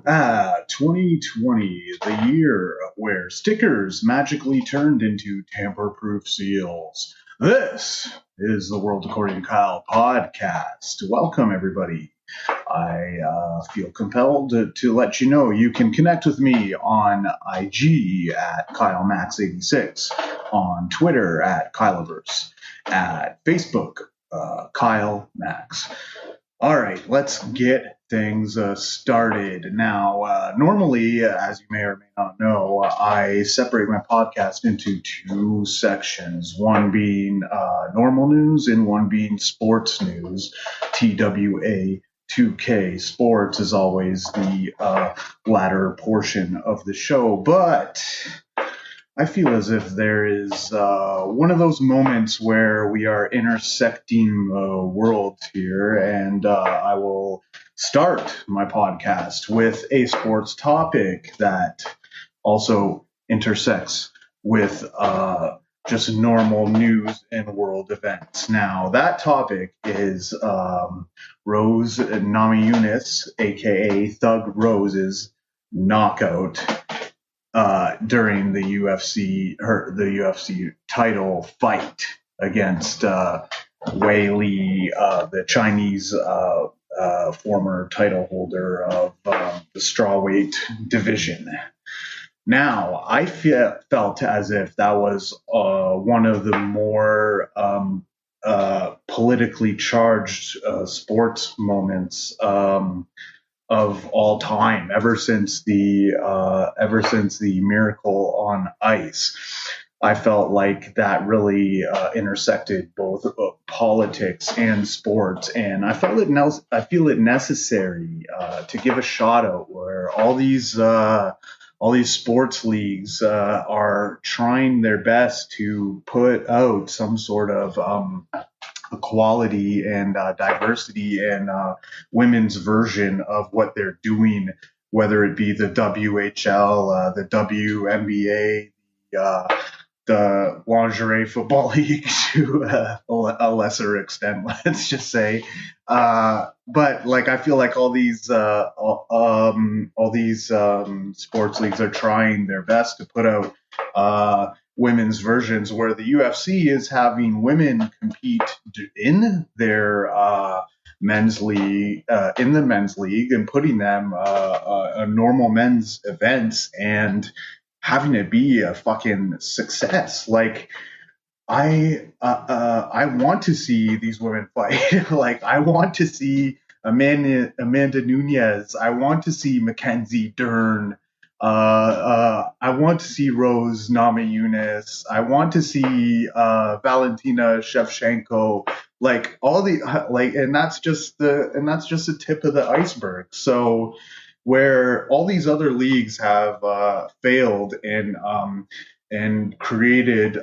2020, the year where stickers magically turned into tamper-proof seals. This is the World According to Kyle podcast. Welcome, everybody. I feel compelled to let you know you can connect with me on IG at KyleMax86, on Twitter at kyliverse, at Facebook, Kyle Max. All right, let's get things started. Now, normally, as you may or may not know, I separate my podcast into two sections, one being normal news and one being sports news, TWA2K. Sports is always the latter portion of the show, but I feel as if there is one of those moments where we are intersecting worlds here, and I will start my podcast with a sports topic that also intersects with just normal news and world events. Now, that topic is Rose Namajunas, aka Thug Rose's knockout during the UFC title fight against Wei Li, the Chinese former title holder of the strawweight division. Now, I felt as if that was one of the more politically charged sports moments of all time, ever since the Miracle on Ice. I felt like that really intersected both politics and sports, and I feel it necessary to give a shout out where all these sports leagues are trying their best to put out some sort of equality and diversity and women's version of what they're doing, whether it be the WHL, the WNBA, the lingerie football league to a lesser extent, let's just say. But like, I feel like all these sports leagues are trying their best to put out women's versions, where the UFC is having women compete in their men's league, in the men's league, and putting them a normal men's events and having it be a fucking success. Like, I want to see these women fight. Like, I want to see Amanda Nunes. I want to see Mackenzie Dern. I want to see Rose Namajunas. I want to see Valentina Shevchenko. Like, all the and that's just the tip of the iceberg. So, where all these other leagues have failed and created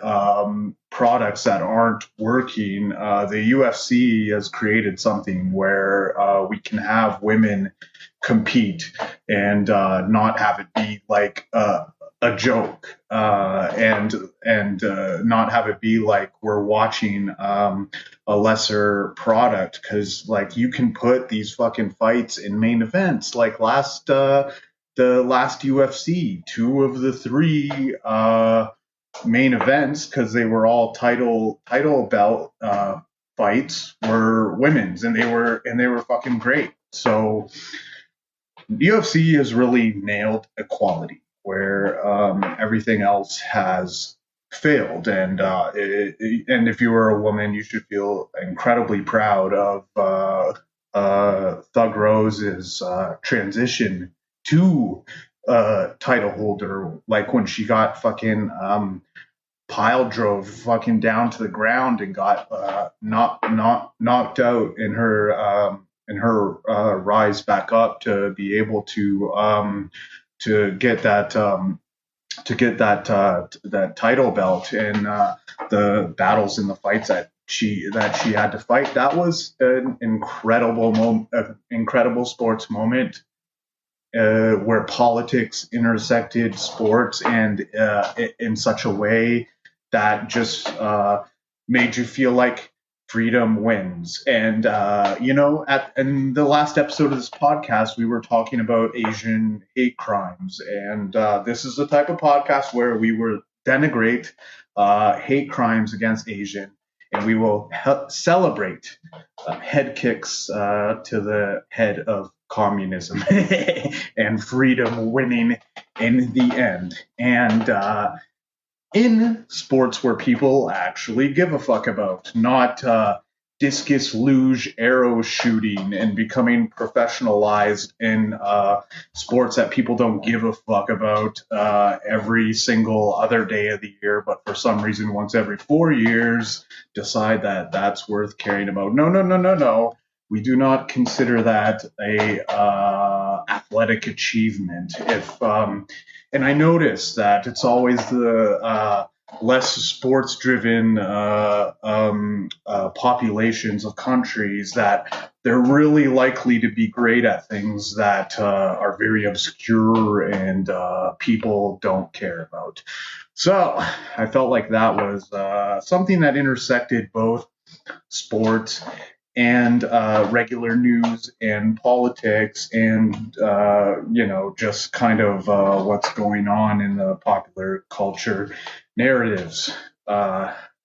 products that aren't working, the UFC has created something where we can have women compete and not have it be like a joke, and not have it be like we're watching a lesser product, because like, you can put these fucking fights in main events. Like the last UFC, 2 of the 3 main events, because they were all title belt fights, were women's, and they were fucking great. So the UFC has really nailed equality where everything else has failed, and if you were a woman, you should feel incredibly proud of Thug Rose's transition to title holder. Like, when she got fucking pile drove fucking down to the ground and got knocked out in her rise back up to be able to get that title belt, and the battles and the fights that she had to fight. That was an incredible sports moment, where politics intersected sports, and in such a way that just made you feel like freedom wins. And, in the last episode of this podcast, we were talking about Asian hate crimes. And this is the type of podcast where we will denigrate hate crimes against Asian, and we will celebrate head kicks to the head of communism and freedom winning in the end. And in sports where people actually give a fuck about, not discus luge arrow shooting and becoming professionalized in sports that people don't give a fuck about every single other day of the year, but for some reason once every 4 years decide that that's worth caring about. No. We do not consider that a athletic achievement. And I notice that it's always the less sports-driven populations of countries that they're really likely to be great at things that are very obscure and people don't care about. So I felt like that was something that intersected both sports and regular news and politics and, just kind of what's going on in the popular culture narratives.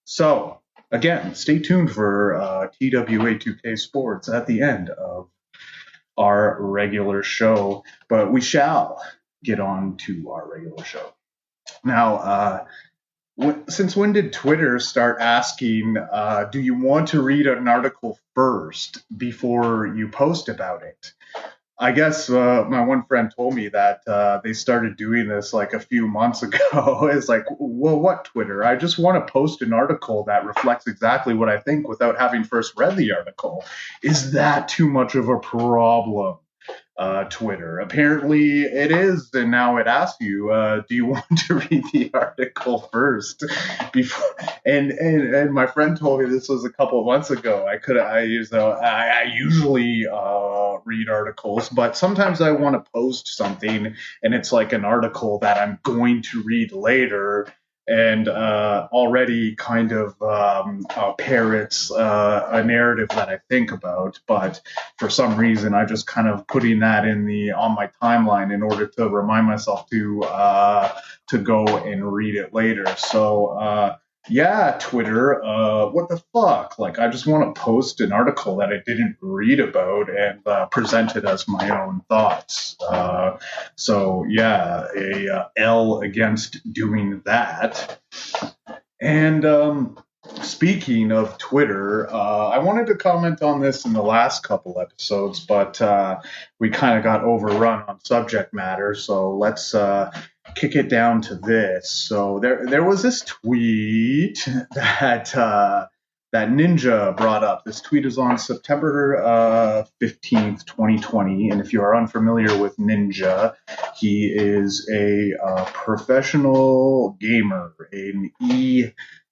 So, again, stay tuned for TWA2K Sports at the end of our regular show, but we shall get on to our regular show. Now, since when did Twitter start asking, do you want to read an article first before you post about it? I guess my one friend told me that they started doing this like a few months ago. It's like, well, what, Twitter? I just want to post an article that reflects exactly what I think without having first read the article. Is that too much of a problem? Twitter. Apparently it is, and now it asks you, do you want to read the article first? Before, and my friend told me this was a couple of months ago. I usually read articles, but sometimes I want to post something, and it's like an article that I'm going to read later, and already kind of parrots a narrative that I think about, but for some reason I'm just kind of putting that on my timeline in order to remind myself to go and read it later. So yeah, Twitter, what the fuck? Like, I just want to post an article that I didn't read about and present it as my own thoughts. So yeah, a L against doing that. And speaking of Twitter, I wanted to comment on this in the last couple episodes, but we kind of got overrun on subject matter, so let's kick it down to this. So there was this tweet that Ninja brought up. This tweet is on September 15th, 2020, and if you are unfamiliar with Ninja, he is a professional gamer, an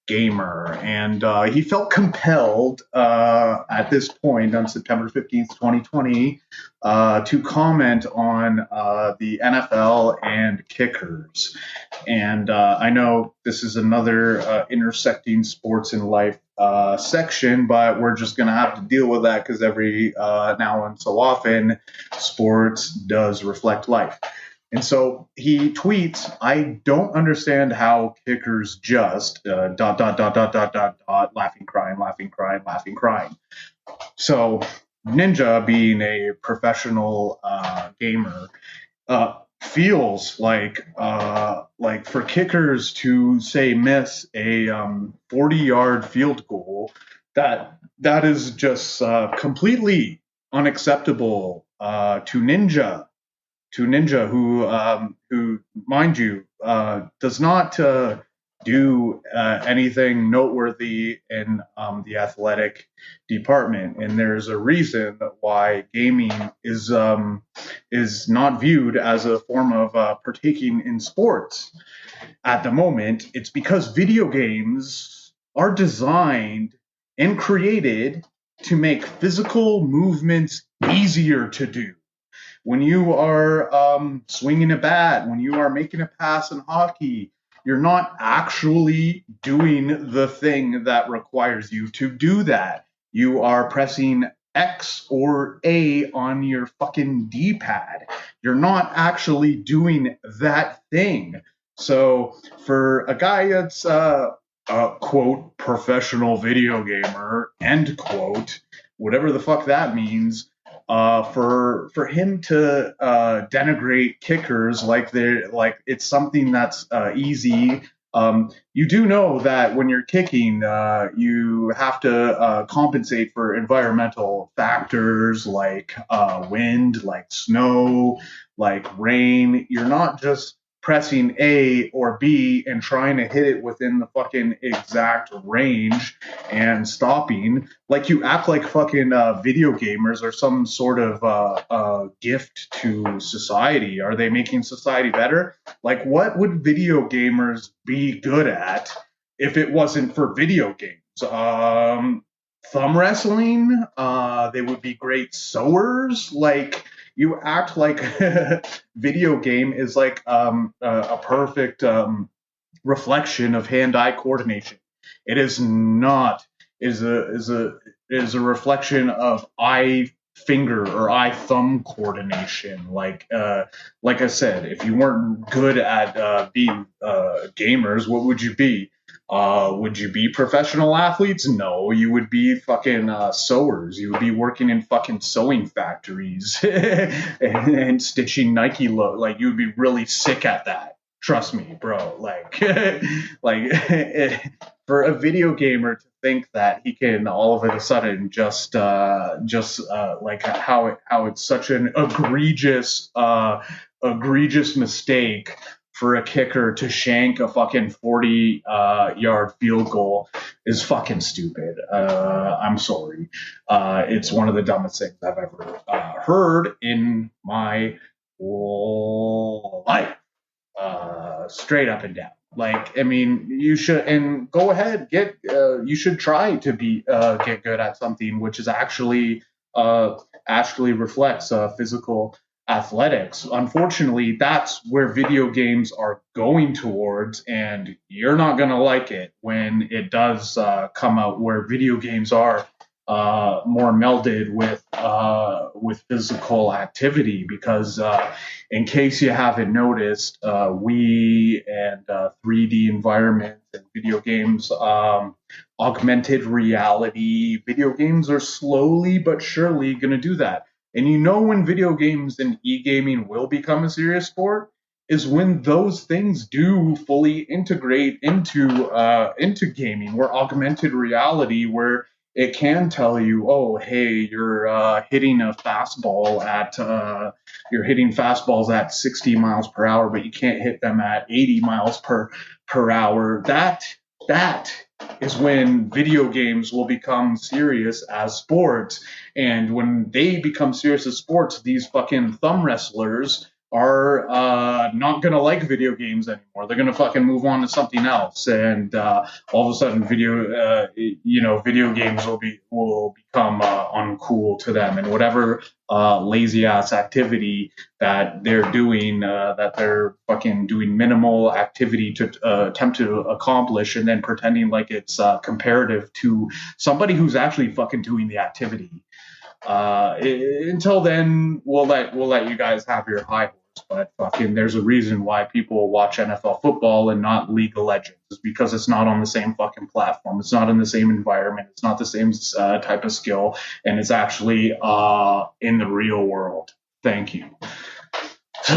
gamer, and he felt compelled at this point on September 15th, 2020 to comment on the NFL and kickers. And I know this is another intersecting sports and life section, but we're just going to have to deal with that because every now and so often sports does reflect life. And so he tweets, I don't understand how kickers just ... laughing, crying. So Ninja, being a professional gamer, feels like for kickers to say miss a 40-yard field goal, that is just completely unacceptable to Ninja. Who, mind you, does not do anything noteworthy in the athletic department, and there's a reason why gaming is not viewed as a form of partaking in sports at the moment. It's because video games are designed and created to make physical movements easier to do. When you are swinging a bat, when you are making a pass in hockey, you're not actually doing the thing that requires you to do that. You are pressing X or A on your fucking D-pad. You're not actually doing that thing. So for a guy that's quote professional video gamer, end quote, whatever the fuck that means, for him to denigrate kickers like it's something that's easy. You do know that when you're kicking, you have to compensate for environmental factors like wind, like snow, like rain. You're not just pressing A or B and trying to hit it within the fucking exact range and stopping. Like you act like fucking video gamers are some sort of gift to society. Are they making society better? Like, what would video gamers be good at if it wasn't for video games? Thumb wrestling. They would be great sewers. Like, you act like video game is like a perfect reflection of hand-eye coordination. It is not. Is a reflection of eye finger or eye thumb coordination. Like I said, if you weren't good at being gamers, what would you be? Would you be professional athletes? No, you would be fucking sewers. You would be working in fucking sewing factories and stitching Nike logo. Like, you would be really sick at that. Trust me, bro. Like, for a video gamer to think that he can all of a sudden just like how it's such an egregious mistake for a kicker to shank a fucking 40-yard field goal is fucking stupid. I'm sorry. It's one of the dumbest things I've ever heard in my life. Straight up and down. Like, I mean, you should, and go ahead, you should try to get good at something which is actually reflects physical athletics. Unfortunately, that's where video games are going towards, and you're not going to like it when it does come out where video games are more melded with physical activity, because in case you haven't noticed, we and 3D environments and video games, augmented reality, video games are slowly but surely going to do that. And you know when video games and e-gaming will become a serious sport is when those things do fully integrate into gaming, where augmented reality, where it can tell you, oh, hey, you're hitting fastballs at 60 miles per hour, but you can't hit them at 80 miles per hour. That is when video games will become serious as sports. And when they become serious as sports, these fucking thumb wrestlers are not going to like video games anymore. They're going to fucking move on to something else. And all of a sudden video games will become uncool to them. And whatever lazy ass activity that they're doing, that they're fucking doing minimal activity to attempt to accomplish, and then pretending like it's comparative to somebody who's actually fucking doing the activity. Until then, we'll let you guys have your high horse. But fucking, there's a reason why people watch NFL football and not League of Legends. It's because it's not on the same fucking platform. It's not in the same environment. It's not the same type of skill, and it's actually in the real world. Thank you. So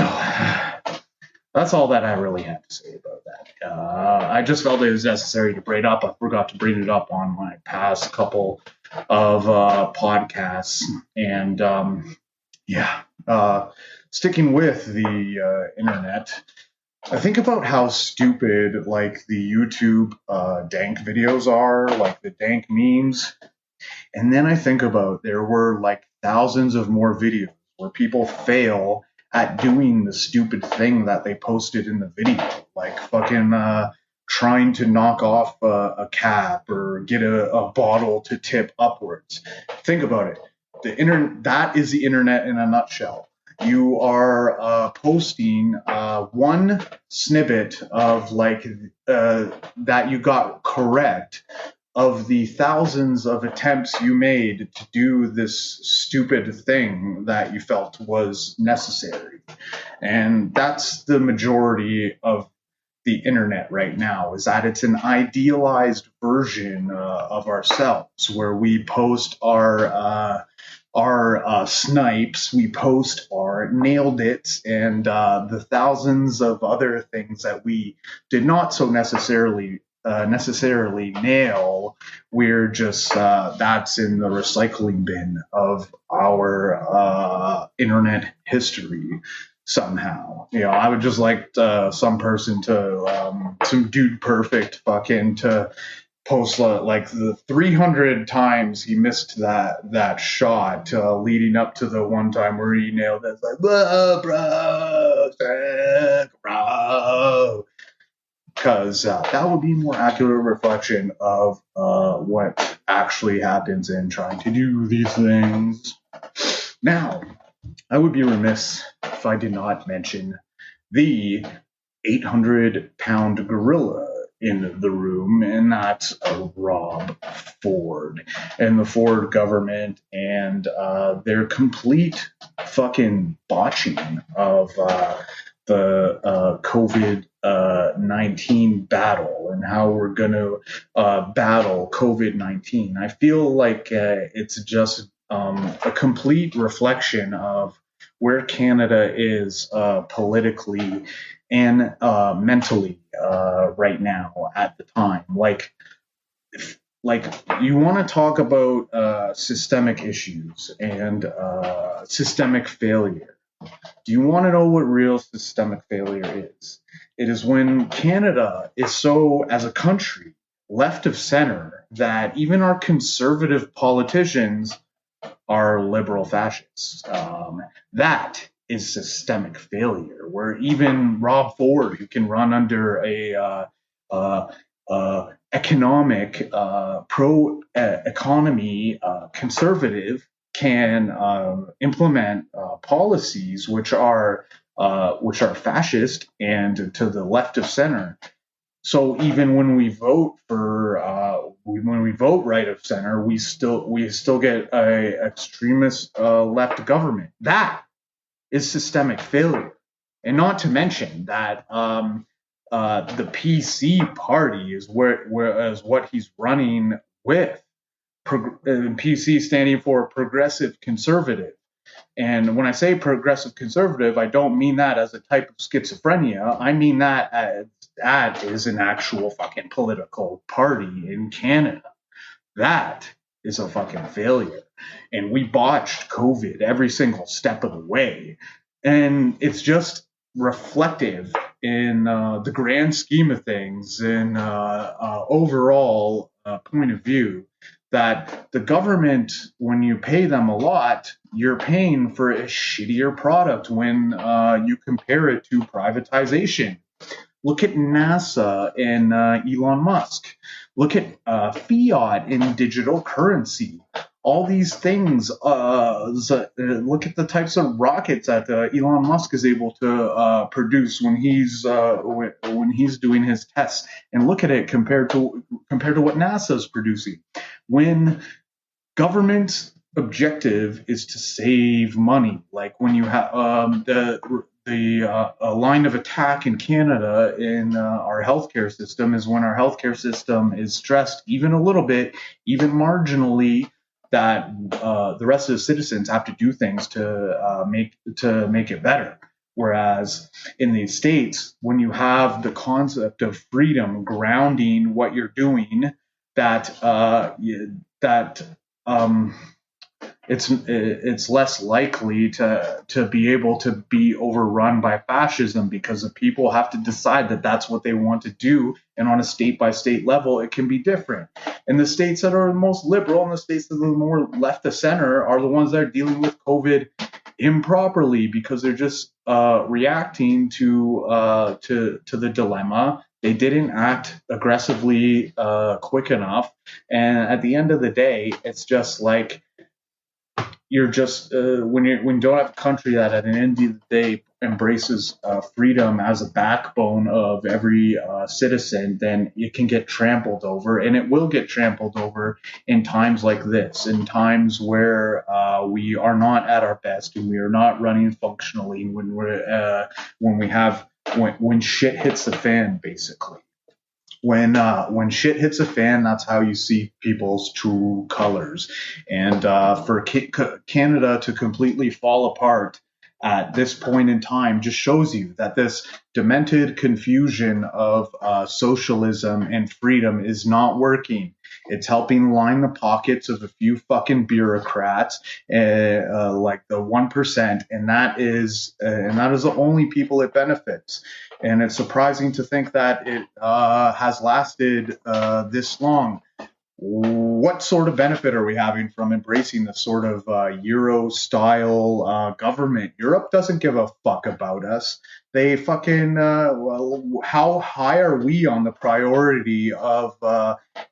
that's all that I really had to say about that. I just felt it was necessary to bring it up. I forgot to bring it up on my past couple of podcasts, and sticking with the internet, I think about how stupid like the YouTube dank videos are, like the dank memes, and then I think about there were like thousands of more videos where people fail at doing the stupid thing that they posted in the video, like fucking trying to knock off a cap or get a bottle to tip upwards. Think about it. That is the internet in a nutshell. You are posting one snippet of like that you got correct of the thousands of attempts you made to do this stupid thing that you felt was necessary. And that's the majority of the internet right now, is that it's an idealized version of ourselves, where we post our snipes, we post our nailed it, and the thousands of other things that we did not so necessarily nail. We're just that's in the recycling bin of our internet history somehow. I would just like some person to some dude perfect fucking to post like the 300 times he missed that shot leading up to the one time where he nailed it. It's like, bro, because that would be a more accurate reflection of what actually happens in trying to do these things. Now, I would be remiss if I did not mention the 800-pound gorilla in the room, and that's Rob Ford and the Ford government and their complete fucking botching of the COVID-19 battle and how we're going to battle COVID-19. I feel like it's just a complete reflection of where Canada is politically and mentally right now at the time. Like you want to talk about systemic issues and systemic failure. Do you want to know what real systemic failure is? It is when Canada is so, as a country, left of center that even our conservative politicians are liberal fascists. That is systemic failure, where even Rob Ford, who can run under a economic pro-economy conservative, can implement policies which are fascist and to the left of center. So even when we vote right of center, we still get a extremist left government. That is systemic failure, and not to mention that the PC party is whereas what he's running with. PC standing for progressive conservative. And when I say progressive conservative, I don't mean that as a type of schizophrenia. I mean that is an actual fucking political party in Canada. That is a fucking failure. And we botched COVID every single step of the way. And it's just reflective in the grand scheme of things and overall point of view that the government, when you pay them a lot, you're paying for a shittier product when you compare it to privatization. Look at NASA and Elon Musk. Look at fiat and digital currency. All these things. Look at the types of rockets that Elon Musk is able to produce when he's doing his tests, and look at it compared to what NASA is producing. When government objective is to save money, like when you have the line of attack in Canada in our healthcare system is when our healthcare system is stressed even a little bit, even marginally, that the rest of the citizens have to do things to make it better. Whereas in the States, when you have the concept of freedom grounding what you're doing, it's less likely to be able to be overrun by fascism, because the people have to decide that that's what they want to do, and on a state by state level it can be different. And the states that are the most liberal and the states that are the more left of center are the ones that are dealing with COVID improperly, because they're just reacting to the dilemma. They didn't act aggressively quick enough, and at the end of the day, it's just like you're just when you don't have a country that at the end of the day embraces freedom as a backbone of every citizen, then it can get trampled over, and it will get trampled over in times like this, in times where we are not at our best and we are not running functionally, when shit hits the fan, basically. When shit hits a fan, that's how you see people's true colors. And for Canada to completely fall apart at this point in time just shows you that this demented confusion of socialism and freedom is not working. It's helping line the pockets of a few fucking bureaucrats, like the 1%, and that is the only people it benefits. And it's surprising to think that it has lasted this long. What sort of benefit are we having from embracing this sort of Euro-style government? Europe doesn't give a fuck about us. They fucking, how high are we on the priority of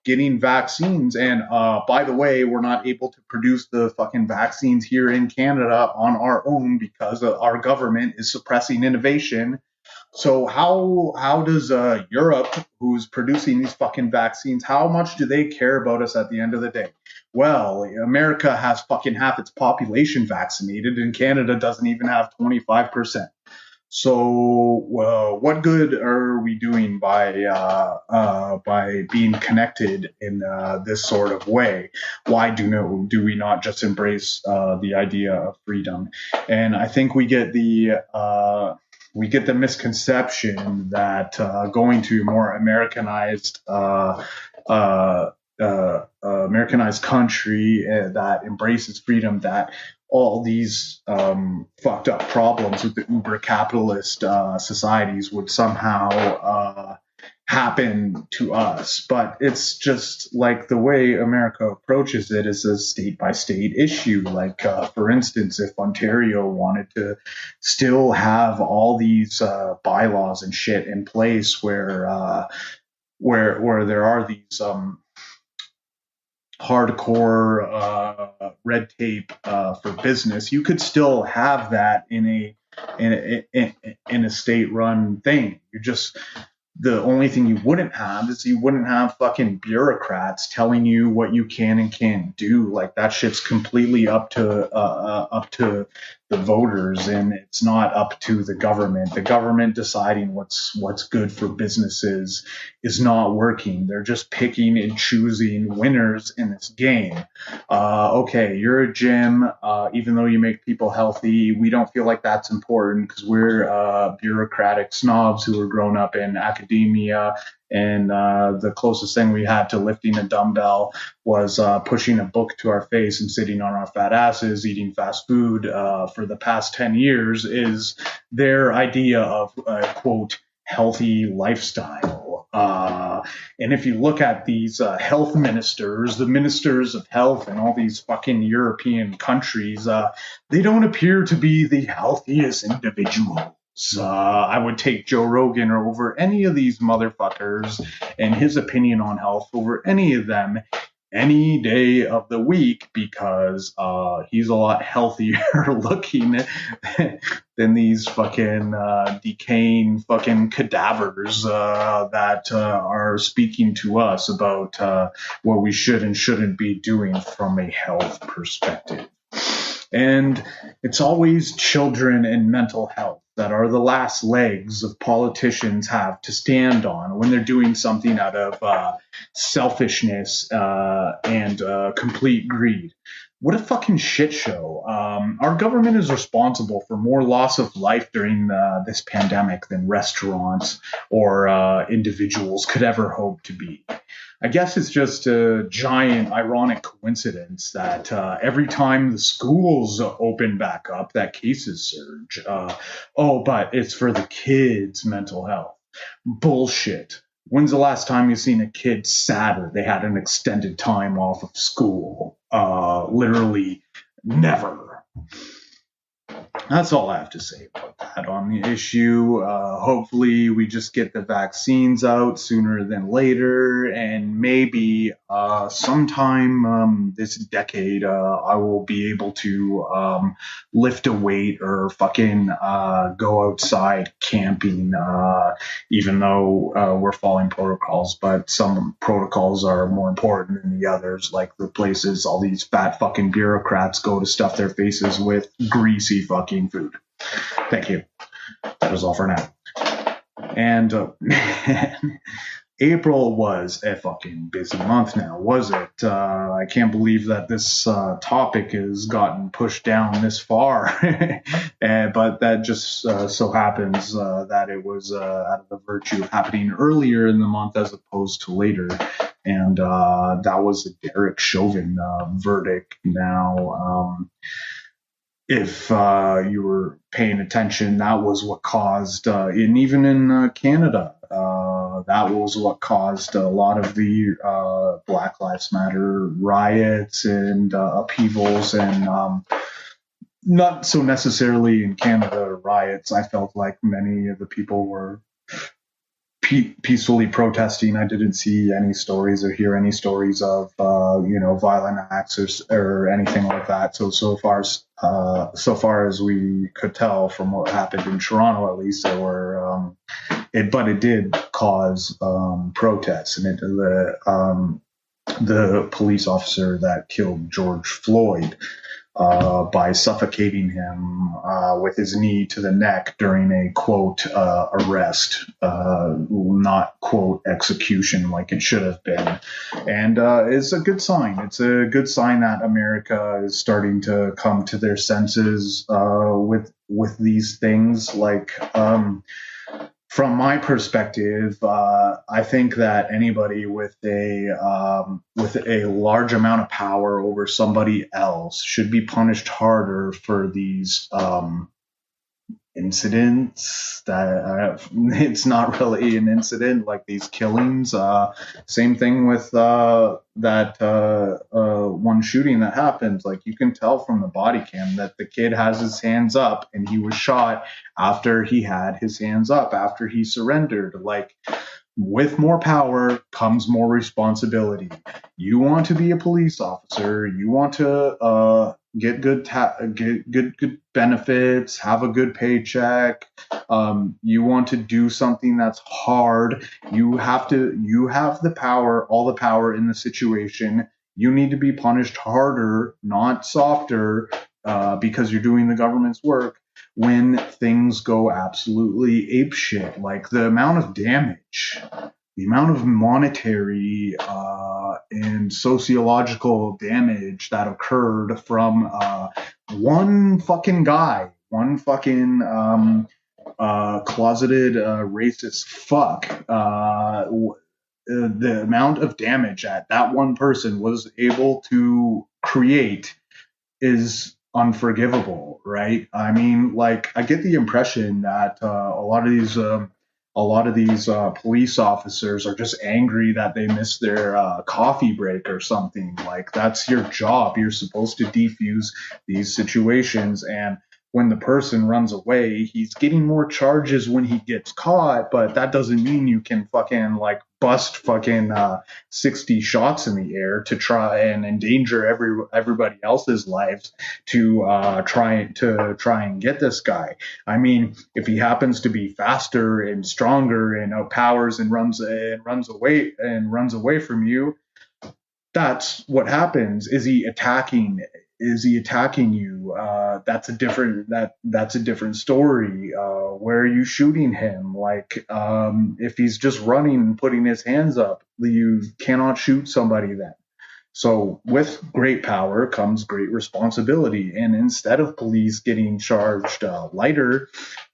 getting vaccines? And by the way, we're not able to produce the fucking vaccines here in Canada on our own because our government is suppressing innovation. So how does Europe, who's producing these fucking vaccines, how much do they care about us at the end of the day? Well, America has fucking half its population vaccinated, and Canada doesn't even have 25%. So what good are we doing by being connected in this sort of way? Why do we not just embrace the idea of freedom? And I think we get the misconception that going to more Americanized country that embraces freedom, that all these fucked up problems with the uber capitalist societies would somehow happen to us. But it's just like the way America approaches it is a state by state issue. Like, for instance, if Ontario wanted to still have all these bylaws and shit in place where there are these hardcore red tape for business, you could still have that in a state-run thing. The only thing you wouldn't have is you wouldn't have fucking bureaucrats telling you what you can and can't do. Like, that shit's completely up to the voters, and it's not up to the government. The government deciding what's good for businesses is not working. They're just picking and choosing winners in this game. Okay, you're a gym. Even though you make people healthy, we don't feel like that's important because we're bureaucratic snobs who were grown up in academia, and the closest thing we had to lifting a dumbbell was pushing a book to our face and sitting on our fat asses, eating fast food for the past 10 years is their idea of quote, healthy lifestyle. And if you look at these health ministers, the ministers of health in all these fucking European countries, they don't appear to be the healthiest individuals. I would take Joe Rogan over any of these motherfuckers and his opinion on health over any of them any day of the week because he's a lot healthier looking than these fucking decaying fucking cadavers that are speaking to us about what we should and shouldn't be doing from a health perspective. And it's always children and mental health that are the last legs of politicians have to stand on when they're doing something out of selfishness and complete greed. What a fucking shit show. Our government is responsible for more loss of life during this pandemic than restaurants or individuals could ever hope to be. I guess it's just a giant ironic coincidence that every time the schools open back up, that cases surge. But it's for the kids' mental health. Bullshit. When's the last time you've seen a kid sadder they had an extended time off of school? Literally never. That's all I have to say about that on the issue. Hopefully, we just get the vaccines out sooner than later, and maybe sometime this decade, I will be able to lift a weight or fucking go outside camping, even though we're following protocols. But some protocols are more important than the others, like the places all these fat fucking bureaucrats go to stuff their faces with greasy fucking food. Thank you. That is all for now. And April was a fucking busy month now, was it? I can't believe that this topic has gotten pushed down this far. But that just so happens that it was out of the virtue of happening earlier in the month as opposed to later. And that was the Derek Chauvin verdict. Now, if you were paying attention, that was what caused, and even in Canada, that was what caused a lot of the Black Lives Matter riots and upheavals, and not so necessarily in Canada riots. I felt like many of the people were peacefully protesting. I didn't see any stories or hear any stories of violent acts or anything like that. So far as we could tell from what happened in Toronto, at least there were. But it did cause protests, and the police officer that killed George Floyd by suffocating him with his knee to the neck during a quote arrest, not quote execution like it should have been. And it's a good sign. It's a good sign that America is starting to come to their senses with these things. Like, from my perspective, I think that anybody with a large amount of power over somebody else should be punished harder for these incidents that it's not really an incident, like these killings. Same thing with that one shooting that happened. Like, you can tell from the body cam that the kid has his hands up, and he was shot after he had his hands up, after he surrendered. Like, with more power comes more responsibility. You want to be a police officer, you want to get good benefits, have a good paycheck. You want to do something that's hard. You have the power, all the power in the situation. You need to be punished harder, not softer, because you're doing the government's work when things go absolutely apeshit. Like the amount of damage, the amount of monetary and sociological damage that occurred from one fucking guy, one fucking closeted racist fuck. The amount of damage that one person was able to create is unforgivable, right? I mean, like, I get the impression that a lot of these police officers are just angry that they missed their coffee break or something. Like, that's your job. You're supposed to defuse these situations, and when the person runs away, he's getting more charges when he gets caught, but that doesn't mean you can fucking like bust fucking 60 shots in the air to try and endanger everybody else's lives to try and get this guy. I mean, if he happens to be faster and stronger and outpowers and runs away from you, that's what happens. Is he attacking you? That's a different story. Where are you shooting him? Like, if he's just running and putting his hands up, you cannot shoot somebody then. So with great power comes great responsibility. And instead of police getting charged lighter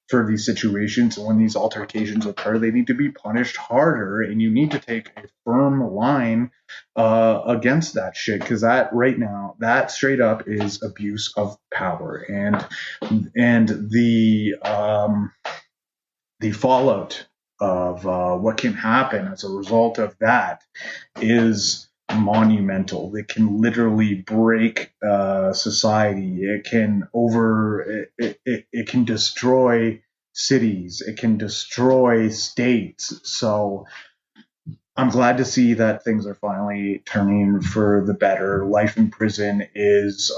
for these situations, when these altercations occur, they need to be punished harder, and you need to take a firm line against that shit, because that right now, that straight up is abuse of power, and the fallout of what can happen as a result of that is monumental. It can literally break society. It can it can destroy cities. It can destroy states. So I'm glad to see that things are finally turning for the better. Life in prison is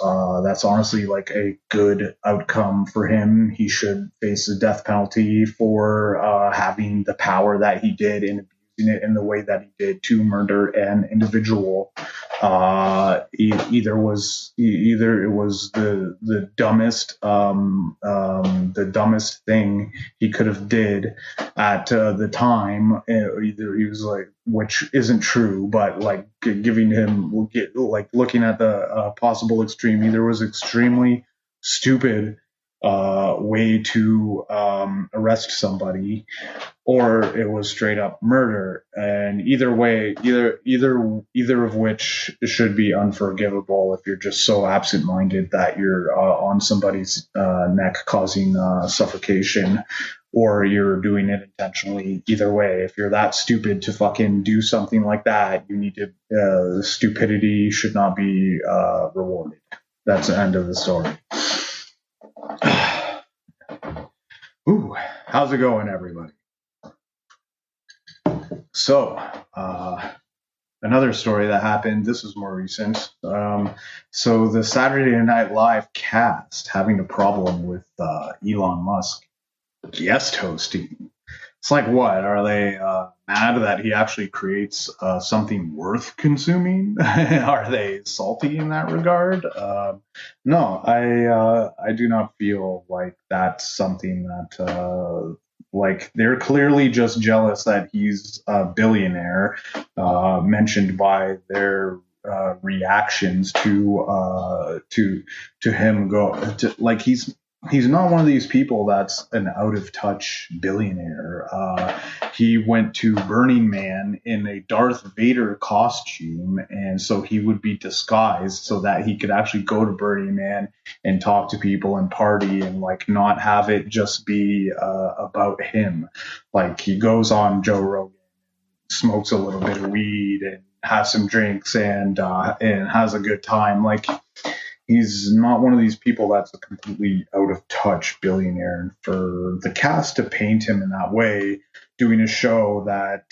that's honestly like a good outcome for him. He should face the death penalty for having the power that he did and abusing it in the way that he did to murder an individual. Either it was the dumbest thing he could have did at the time. Either he was like, which isn't true, but like giving him like looking at the possible extreme, either was extremely stupid way to arrest somebody, or it was straight up murder. And either way, either of which should be unforgivable if you're just so absent-minded that you're on somebody's neck causing suffocation, or you're doing it intentionally. Either way, if you're that stupid to fucking do something like that, you need to stupidity should not be rewarded. That's the end of the story. Ooh, how's it going, everybody? So, another story that happened, this is more recent. So the Saturday Night Live cast having a problem with Elon Musk guest hosting. It's like, what? Are they mad that he actually creates something worth consuming? Are they salty in that regard? No, I do not feel like that's something that like they're clearly just jealous that he's a billionaire, mentioned by their reactions to him like he's not one of these people that's an out of touch billionaire. He went to Burning Man in a Darth Vader costume, and so he would be disguised so that he could actually go to Burning Man and talk to people and party and like not have it just be about him. Like he goes on Joe Rogan, smokes a little bit of weed and has some drinks and has a good time. Like he's not one of these people that's a completely out of touch billionaire. And for the cast to paint him in that way, doing a show that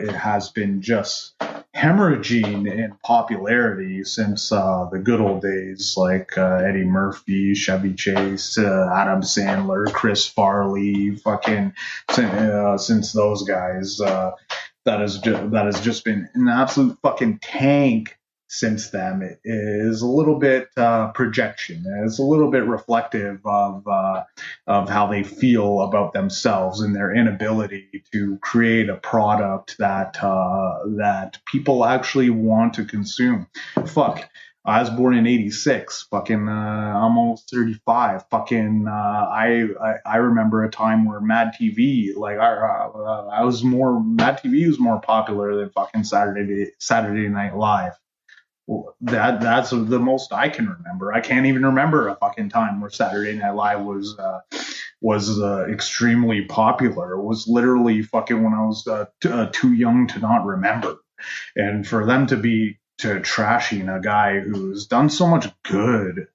it has been just hemorrhaging in popularity since the good old days, like Eddie Murphy, Chevy Chase, Adam Sandler, Chris Farley, fucking since those guys, that has just been an absolute fucking tank. Since then, it is a little bit projection. It's a little bit reflective of how they feel about themselves and their inability to create a product that that people actually want to consume. Fuck. I was born in '86. Fucking, I'm almost 35. Fucking, I remember a time where Mad TV, like Mad TV was more popular than fucking Saturday Night Live. That's the most I can remember. I can't even remember a fucking time where Saturday Night Live was extremely popular. It was literally fucking when I was too young to not remember. And for them to be trashing a guy who's done so much good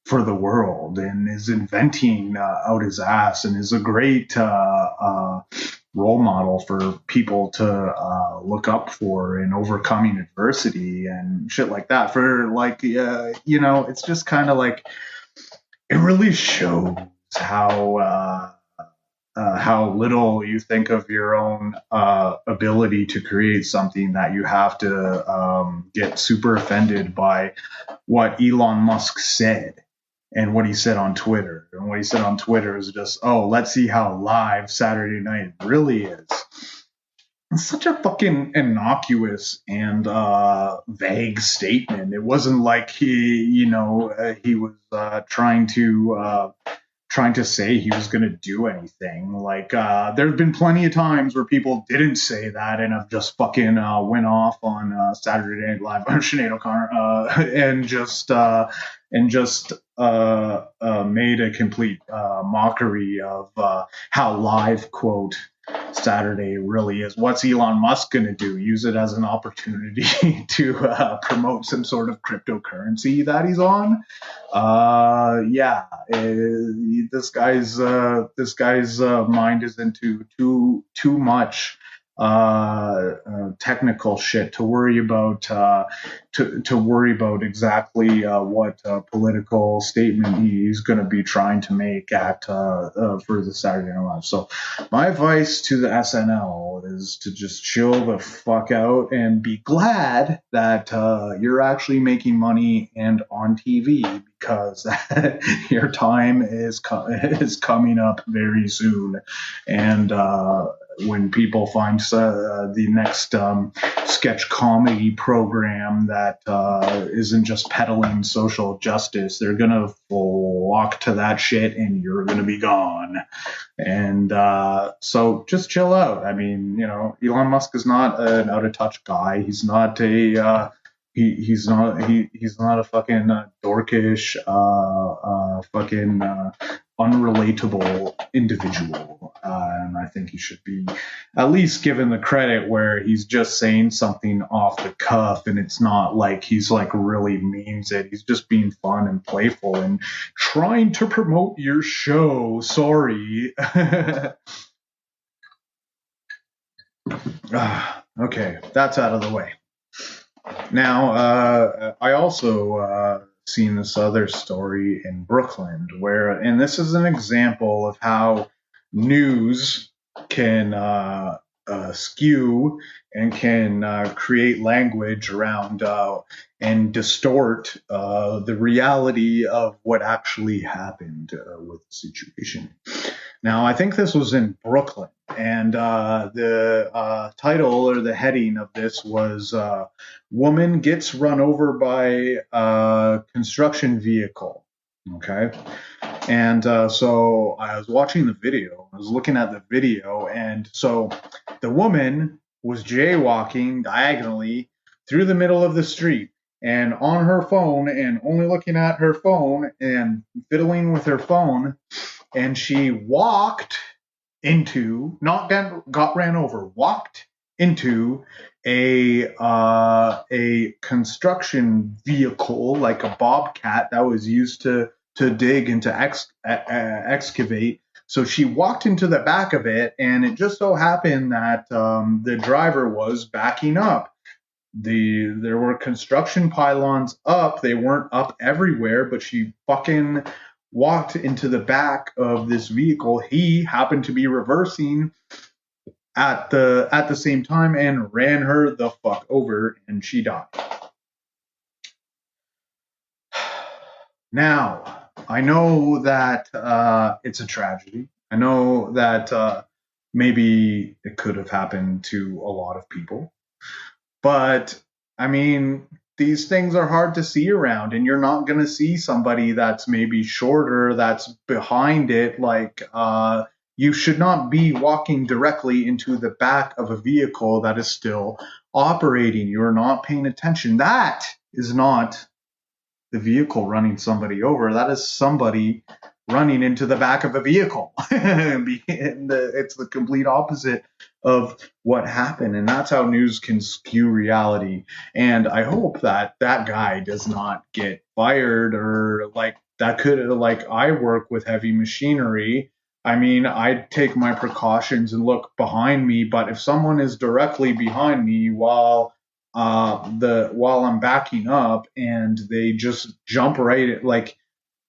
for the world and is inventing out his ass and is a great role model for people to look up for in overcoming adversity and shit like that. For like, it's just kind of like it really shows how little you think of your own ability to create something, that you have to get super offended by what Elon Musk said. And what he said on Twitter. And what he said on Twitter is just, oh, let's see how live Saturday night really is. It's such a fucking innocuous and vague statement. It wasn't like he was trying to say he was going to do anything. Like, there have been plenty of times where people didn't say that and have just fucking went off on Saturday Night Live on Sinead O'Connor and just made a complete mockery of how live, quote, Saturday really is. What's Elon Musk going to do? Use it as an opportunity to promote some sort of cryptocurrency that he's on? This guy's mind is into too much technical shit to worry about to worry about exactly what political statement he's going to be trying to make at for the Saturday Night Live. So my advice to the SNL is to just chill the fuck out and be glad that you're actually making money and on TV, because your time is coming up very soon. And when people find the next sketch comedy program that isn't just peddling social justice, they're going to flock to that shit and you're going to be gone. And so just chill out. I mean, Elon Musk is not an out of touch guy. He's not a he's not a fucking dorkish fucking unrelatable individual, and I think he should be at least given the credit where he's just saying something off the cuff and it's not like he's like really means it. He's just being fun and playful and trying to promote your show. Sorry. Okay, that's out of the way. Now, I also seen this other story in Brooklyn and this is an example of how news can skew and can create language around and distort the reality of what actually happened with the situation. Now, I think this was in Brooklyn, and the title or the heading of this was "Woman Gets Run Over by a Construction Vehicle." Okay, and so I was watching the video. I was looking at the video, and so the woman was jaywalking diagonally through the middle of the street, and on her phone, and only looking at her phone and fiddling with her phone. And she walked into, not got ran over, walked into a construction vehicle, like a bobcat that was used to dig and to excavate. So she walked into the back of it, and it just so happened that the driver was backing up. There were construction pylons up. They weren't up everywhere, but she fucking walked into the back of this vehicle. He happened to be reversing at the same time and ran her the fuck over, and she died. Now, I know that it's a tragedy. I know that maybe it could have happened to a lot of people. But, I mean, these things are hard to see around, and you're not going to see somebody that's maybe shorter, that's behind it. Like, you should not be walking directly into the back of a vehicle that is still operating. You're not paying attention. That is not the vehicle running somebody over. That is somebody running into the back of a vehicle. It's the complete opposite of what happened, and that's how news can skew reality. And I hope that guy does not get fired, or like that could, like, I work with heavy machinery. I mean, I take my precautions and look behind me, but if someone is directly behind me while I'm backing up and they just jump right at, like,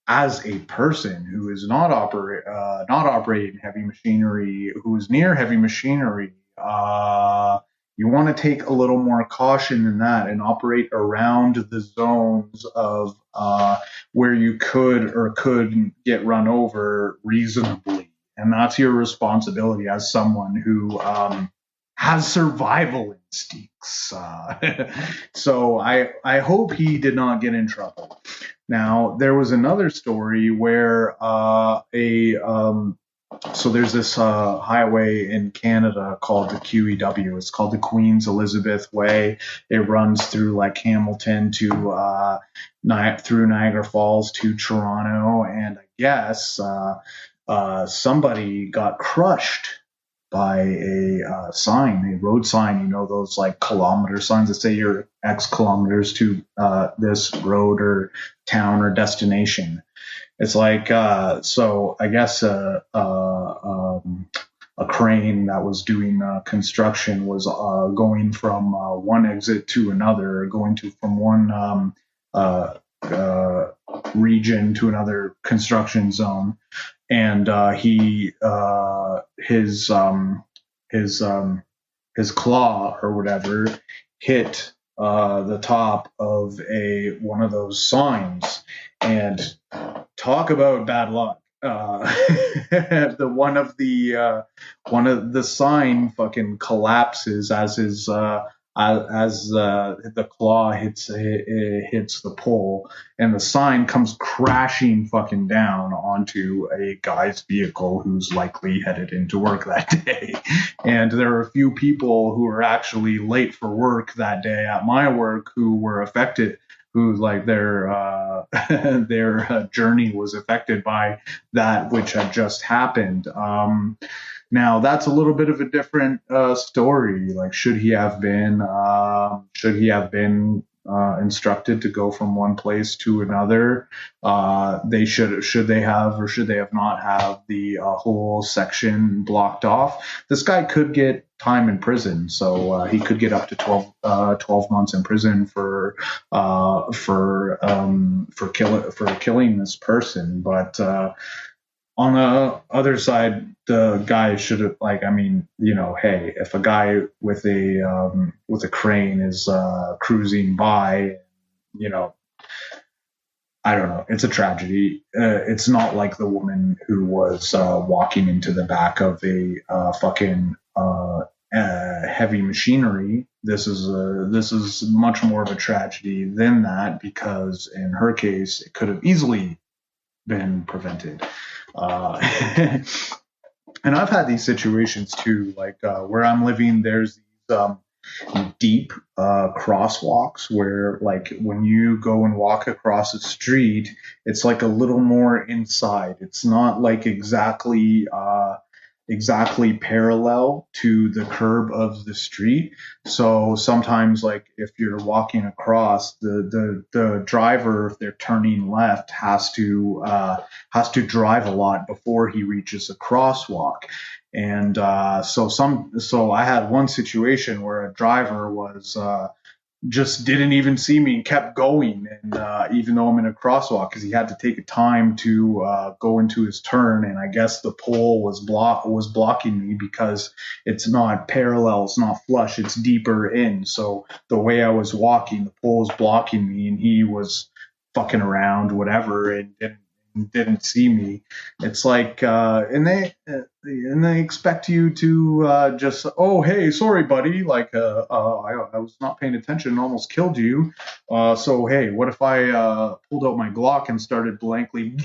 as a person who is not operating heavy machinery, who is near heavy machinery, you want to take a little more caution than that and operate around the zones of where you could or couldn't get run over reasonably. And that's your responsibility as someone who has survival instincts. So I hope he did not get in trouble. Now, there was another story where so there's this highway in Canada called the QEW. It's called the Queen's Elizabeth Way. It runs through like Hamilton to through Niagara Falls to Toronto, and I guess somebody got crushed by a sign, a road sign. You know, those like kilometer signs that say you're X kilometers to this road or town or destination. It's like so. I guess a crane that was doing construction was going from one exit to another, going to from one uh, uh, region to another construction zone, and his his claw or whatever hit the top of a one of those signs, and talk about bad luck. The one of the sign fucking collapses as the claw hits the pole, and the sign comes crashing fucking down onto a guy's vehicle who's likely headed into work that day. And there are a few people who are actually late for work that day at my work who were affected, who like their journey was affected by that which had just happened. Now that's a little bit of a different story. Like, should he have been instructed to go from one place to another? They should they have, or should they have not have the whole section blocked off? This guy could get time in prison, so he could get up to 12 months in prison for killing this person. But on the other side, the guy should have, like, I mean, you know, hey, if a guy with a crane is cruising by, you know, I don't know, it's a tragedy. It's not like the woman who was walking into the back of a fucking heavy machinery. This is much more of a tragedy than that, because in her case, it could have easily been prevented. And I've had these situations too, like where I'm living, there's these deep crosswalks where, like, when you go and walk across a street, it's like a little more inside. It's not like exactly parallel to the curb of the street. So sometimes, like, if you're walking across, the driver, if they're turning left, has to drive a lot before he reaches a crosswalk. And so I had one situation where a driver was just didn't even see me and kept going, and even though I'm in a crosswalk, because he had to take a time to go into his turn, and I guess the pole was blocking me because it's not parallel, it's not flush, it's deeper in. So the way I was walking, the pole was blocking me, and he was fucking around, whatever, and didn't see me. It's like, and they expect you to just, oh, hey, sorry, buddy, like I was not paying attention and almost killed you. So hey, what if I pulled out my Glock and started blankly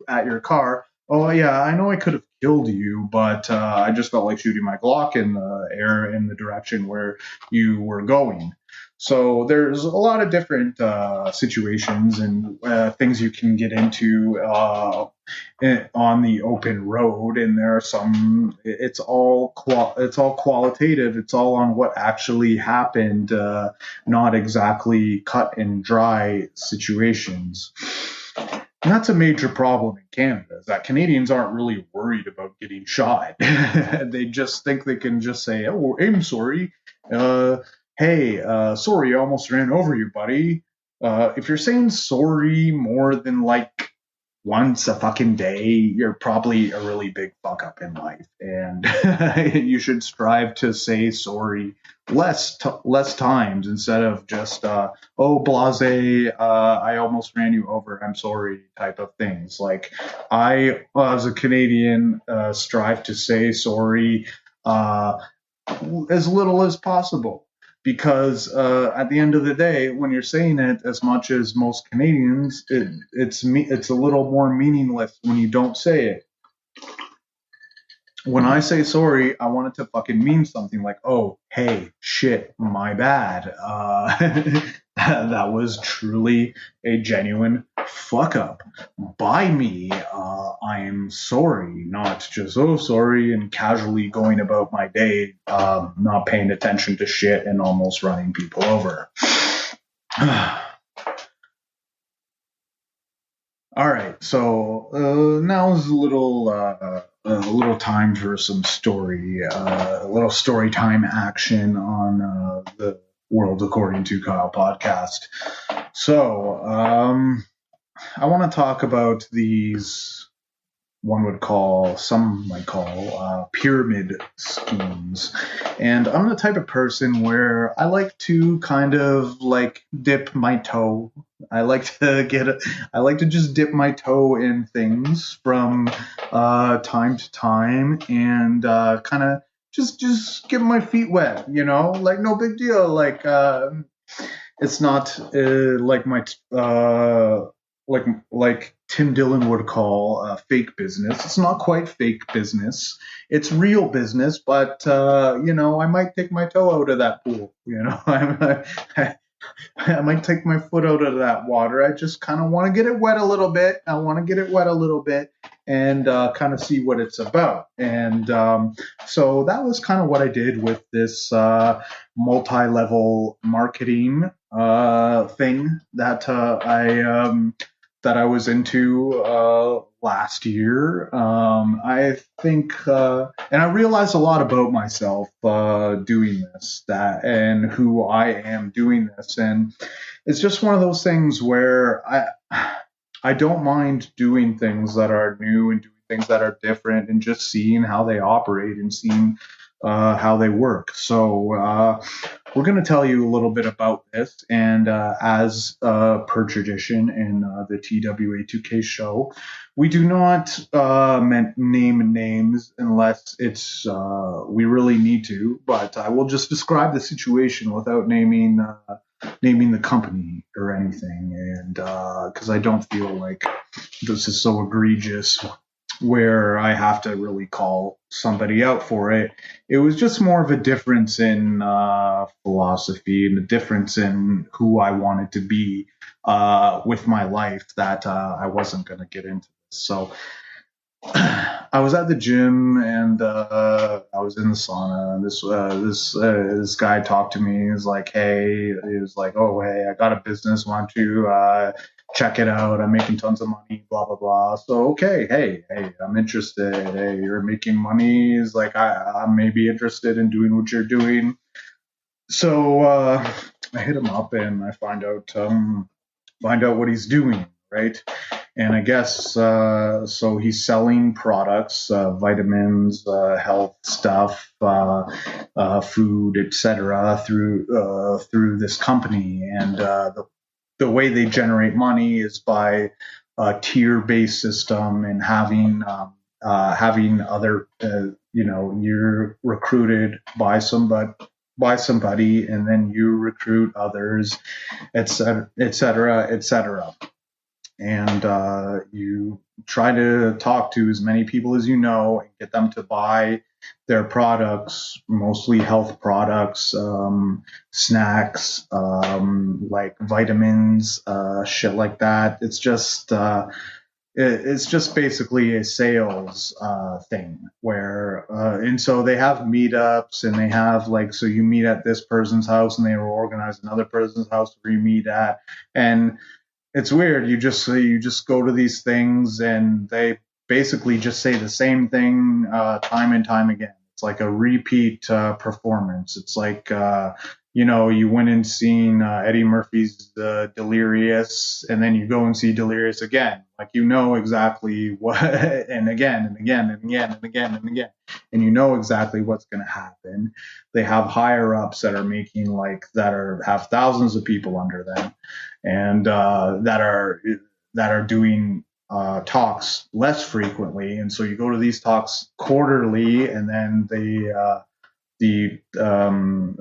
at your car? Oh yeah, I know I could have killed you, but I just felt like shooting my Glock in the air in the direction where you were going. So there's a lot of different situations and things you can get into on the open road, and there are some. It's all qualitative. It's all on what actually happened, not exactly cut and dry situations. And that's a major problem in Canada, is that Canadians aren't really worried about getting shot. They just think they can just say, oh, I'm sorry. Hey, sorry, I almost ran over you, buddy. If you're saying sorry more than like once a fucking day, you're probably a really big fuck up in life, and you should strive to say sorry less times, instead of just oh, blase, I almost ran you over, I'm sorry type of things. Like, I, as a Canadian, strive to say sorry as little as possible. Because at the end of the day, when you're saying it as much as most Canadians, it's a little more meaningless when you don't say it. When I say sorry, I want it to fucking mean something, like, oh, hey, shit, my bad. that was truly a genuine fuck up by me. I am sorry, not just sorry and casually going about my day, not paying attention to shit and almost running people over. All right, so now is a little time for some story, a little story time action on the World According to Kyle podcast. So I want to talk about these, some might call pyramid schemes. And I'm the type of person where I like to kind of like dip my toe. I like to just dip my toe in things from time to time and kind of just get my feet wet, like no big deal. Like it's not like my like Tim Dillon would call fake business. It's not quite fake business. It's real business, but I might take my toe out of that pool. I might take my foot out of that water. I just kind of want to get it wet a little bit. And kind of see what it's about. And so that was kind of what I did with this multi-level marketing thing that I was into last year. I think, and I realized a lot about myself doing this, and who I am doing this. And it's just one of those things where I don't mind doing things that are new and doing things that are different and just seeing how they operate and seeing how they work. So we're going to tell you a little bit about this. And as per tradition in the TWA2K show, we do not name names unless it's we really need to. But I will just describe the situation without naming the company or anything. And because I don't feel like this is so egregious where I have to really call somebody out for it. It was just more of a difference in philosophy and a difference in who I wanted to be with my life that I wasn't going to get into this. So I was at the gym and I was in the sauna. And this guy talked to me. He was like, "Hey," "Oh, hey, I got a business. Why don't you check it out? I'm making tons of money, blah, blah, blah." So, okay, hey, I'm interested. Hey, you're making money. He's like, I may be interested in doing what you're doing. So I hit him up and I find out what he's doing, right? And I guess so he's selling products, vitamins, health stuff, food, etc. through this company. And the way they generate money is by a tier-based system and having other, you're recruited by somebody, and then you recruit others, et cetera. And you try to talk to as many people as you know and get them to buy their products, mostly health products, snacks, like vitamins, shit like that. It's just basically a sales thing where, and so they have meetups and they have so you meet at this person's house and they will organize another person's house where you meet at. And it's weird. You just go to these things and they basically just say the same thing time and time again. It's like a repeat performance. It's like you went and seen Eddie Murphy's Delirious, and then you go and see Delirious again. Like exactly what, and again and again and again and again and again, and you know exactly what's going to happen. They have higher ups that are making have thousands of people under them, and that are doing talks less frequently, and so you go to these talks quarterly, and then the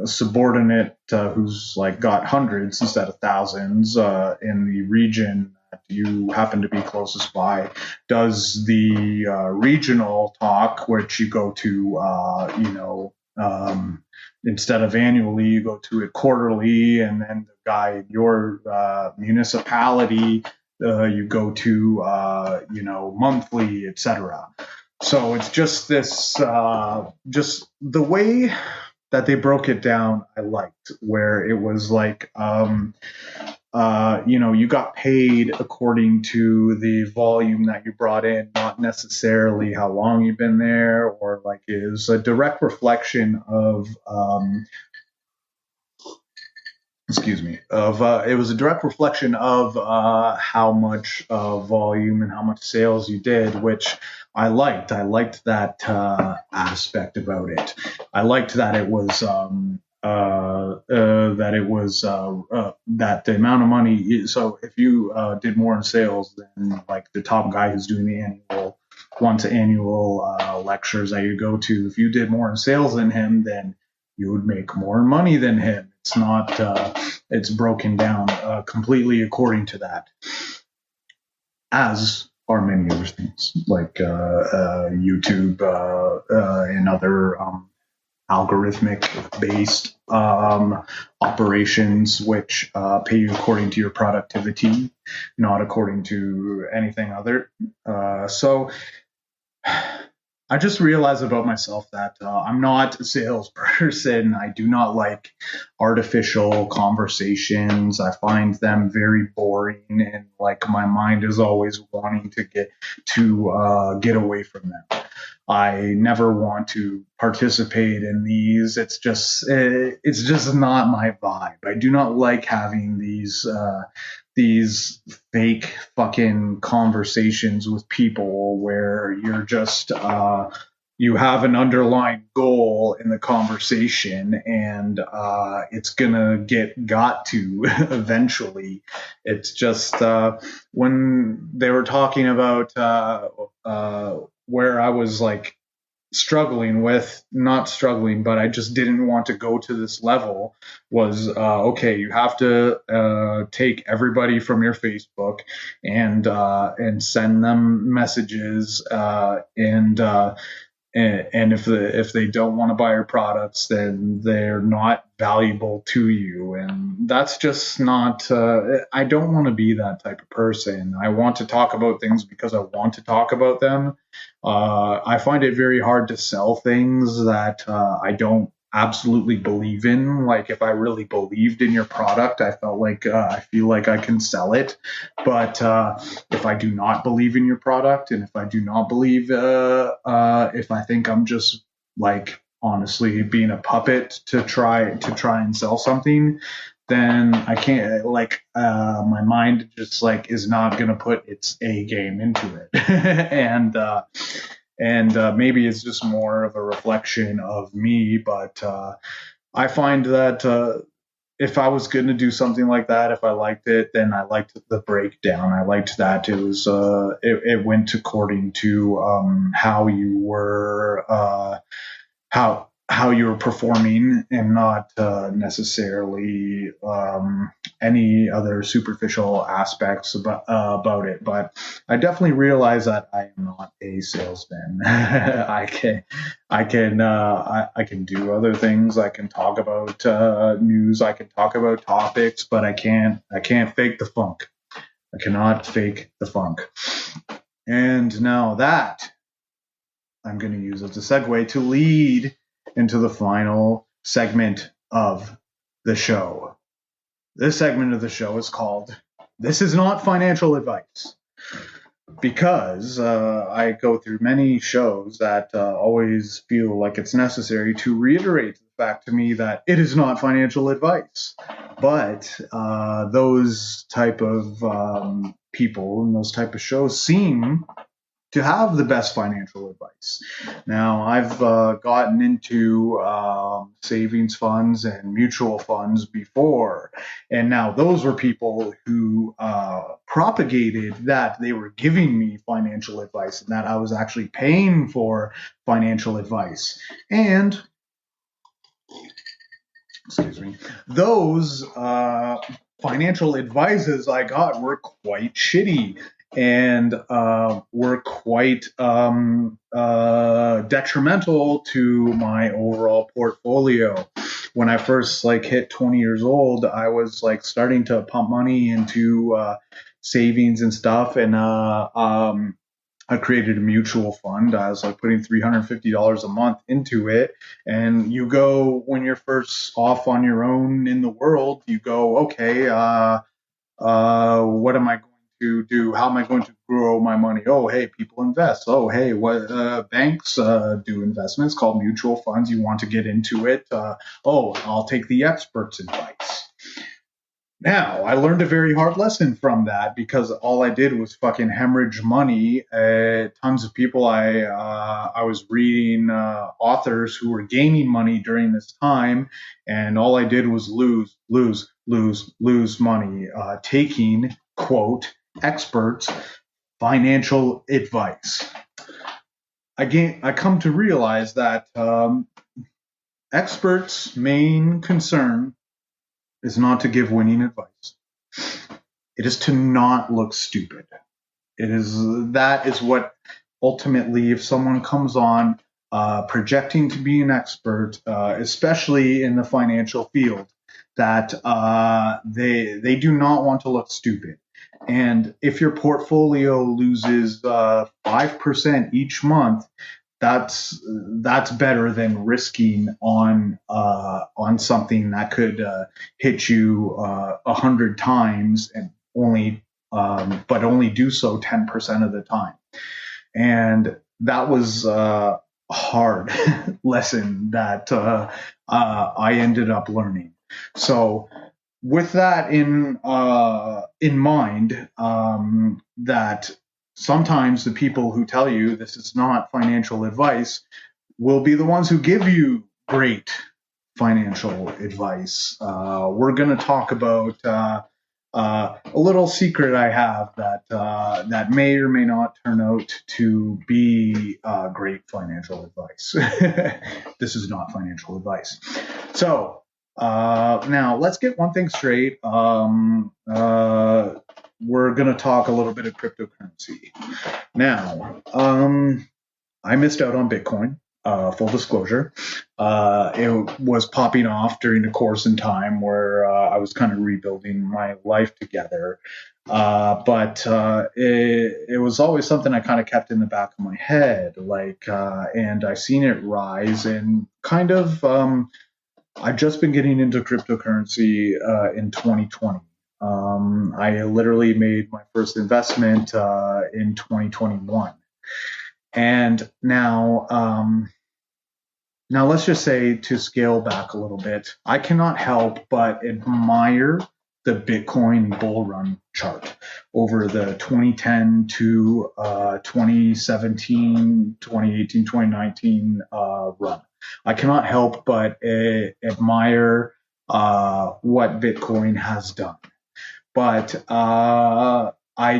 subordinate who's got hundreds instead of thousands in the region that you happen to be closest by does the regional talk, which you go to Instead of annually, you go to it quarterly, and then the guy in your municipality, you go to monthly, etc. So it's just this, just the way that they broke it down, I liked, where it was like, you got paid according to the volume that you brought in, not necessarily how long you've been there, or like it is a direct reflection of, it was a direct reflection of how much volume and how much sales you did, which I liked. I liked that aspect about it. I liked that it was that the amount of money. So if you did more in sales than like the top guy who's doing the annual lectures that you go to, if you did more in sales than him, then you would make more money than him. It's not. It's broken down completely according to that, as are many other things like YouTube and other algorithmic-based operations, which pay you according to your productivity, not according to anything other. So I just realized about myself that I'm not a salesperson. I do not like artificial conversations. I find them very boring, and like my mind is always wanting to get away from them. I never want to participate in these. It's just not my vibe. I do not like having these fake fucking conversations with people where you're just you have an underlying goal in the conversation, and it's gonna got to eventually. It's just when they were talking about where I was like not struggling, but I just didn't want to go to this level, was okay, you have to take everybody from your Facebook and send them messages, and if they don't want to buy your products, then they're not valuable to you. And that's just not, I don't want to be that type of person. I want to talk about things because I want to talk about them. I find it very hard to sell things that I don't absolutely believe in. Like if I really believed in your product, I feel like I can sell it. But if I do not believe in your product, and if I do not believe, if I think I'm just like honestly being a puppet to try and sell something, then I can't, like my mind just like is not going to put its A game into it. and maybe it's just more of a reflection of me, but I find that if I was going to do something like that, if I liked it, then I liked the breakdown. I liked that it was it went according to how you were how you were performing, and not necessarily any other superficial aspects about it. But I definitely realize that I am not a salesman. I can do other things. I can talk about news. I can talk about topics, but I can't fake the funk. I cannot fake the funk. And now that I'm going to use as a segue to lead into the final segment of the show. This segment of the show is called "This is Not Financial Advice," because I go through many shows that always feel like it's necessary to reiterate the fact to me that it is not financial advice. But those type of people and those type of shows seem to have the best financial advice. Now, I've gotten into savings funds and mutual funds before, and now those were people who propagated that they were giving me financial advice and that I was actually paying for financial advice. And, those financial advices I got were quite shitty. and were quite detrimental to my overall portfolio. When I first hit 20 years old, I was starting to pump money into savings and stuff, and I created a mutual fund. I was putting $350 a month into it. And you go, when you're first off on your own in the world, you go, okay, what am I going to do? How am I going to grow my money? Oh, hey, people invest. Oh, hey, what banks do investments called mutual funds. You want to get into it. I'll take the experts' advice. Now, I learned a very hard lesson from that because all I did was fucking hemorrhage money. Tons of people, I was reading authors who were gaining money during this time, and all I did was lose money, taking, quote, experts' financial advice. I come to realize that experts' main concern is not to give winning advice. It is to not look stupid. That is what ultimately, if someone comes on projecting to be an expert, especially in the financial field, that they do not want to look stupid. And if your portfolio loses 5% each month, that's better than risking on something that could hit you 100 times and only do so 10% of the time. And that was a hard lesson that I ended up learning. So with that in mind, that sometimes the people who tell you this is not financial advice will be the ones who give you great financial advice. We're going to talk about a little secret I have that may or may not turn out to be great financial advice. This is not financial advice. So now let's get one thing straight. We're going to talk a little bit of cryptocurrency. Now, I missed out on Bitcoin, full disclosure. It was popping off during a course in time where I was kind of rebuilding my life together. But it was always something I kind of kept in the back of my head, and I've seen it rise and kind of, I've just been getting into cryptocurrency in 2020. I literally made my first investment in 2021. And now let's just say, to scale back a little bit, I cannot help but admire the Bitcoin bull run chart over the 2010 to 2017, 2018, 2019 run. I cannot help but admire what Bitcoin has done. But I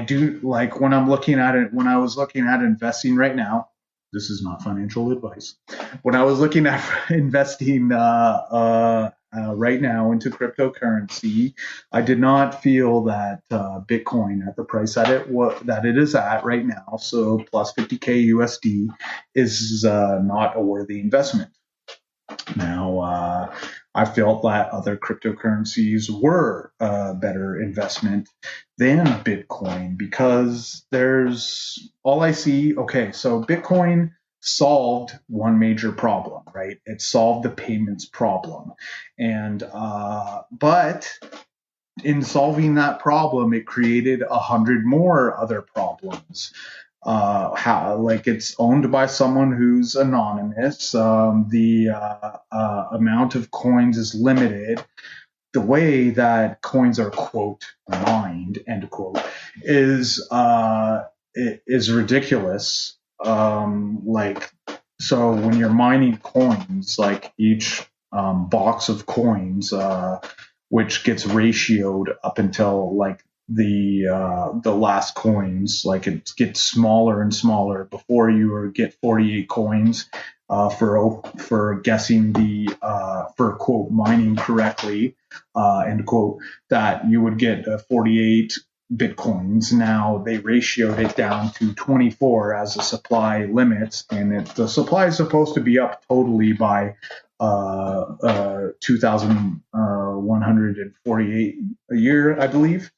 do, when I'm looking at it, when I was looking at investing right now, this is not financial advice. When I was looking at investing right now into cryptocurrency, I did not feel that Bitcoin at the price that it is at right now, so plus 50K USD, is not a worthy investment. Now, I felt that other cryptocurrencies were a better investment than Bitcoin because there's all I see. Okay, so Bitcoin solved one major problem, right? It solved the payments problem. And but in solving that problem, it created 100 more other problems. It's owned by someone who's anonymous. The amount of coins is limited. The way that coins are, quote, mined, end quote, is ridiculous. So when you're mining coins, each box of coins, which gets ratioed up until the last coins, it gets smaller and smaller before you get 48 coins for guessing for quote mining correctly, end quote, that you would get 48 Bitcoins. Now they ratioed it down to 24 as a supply limit, and the supply is supposed to be up totally by 2,148 a year, I believe.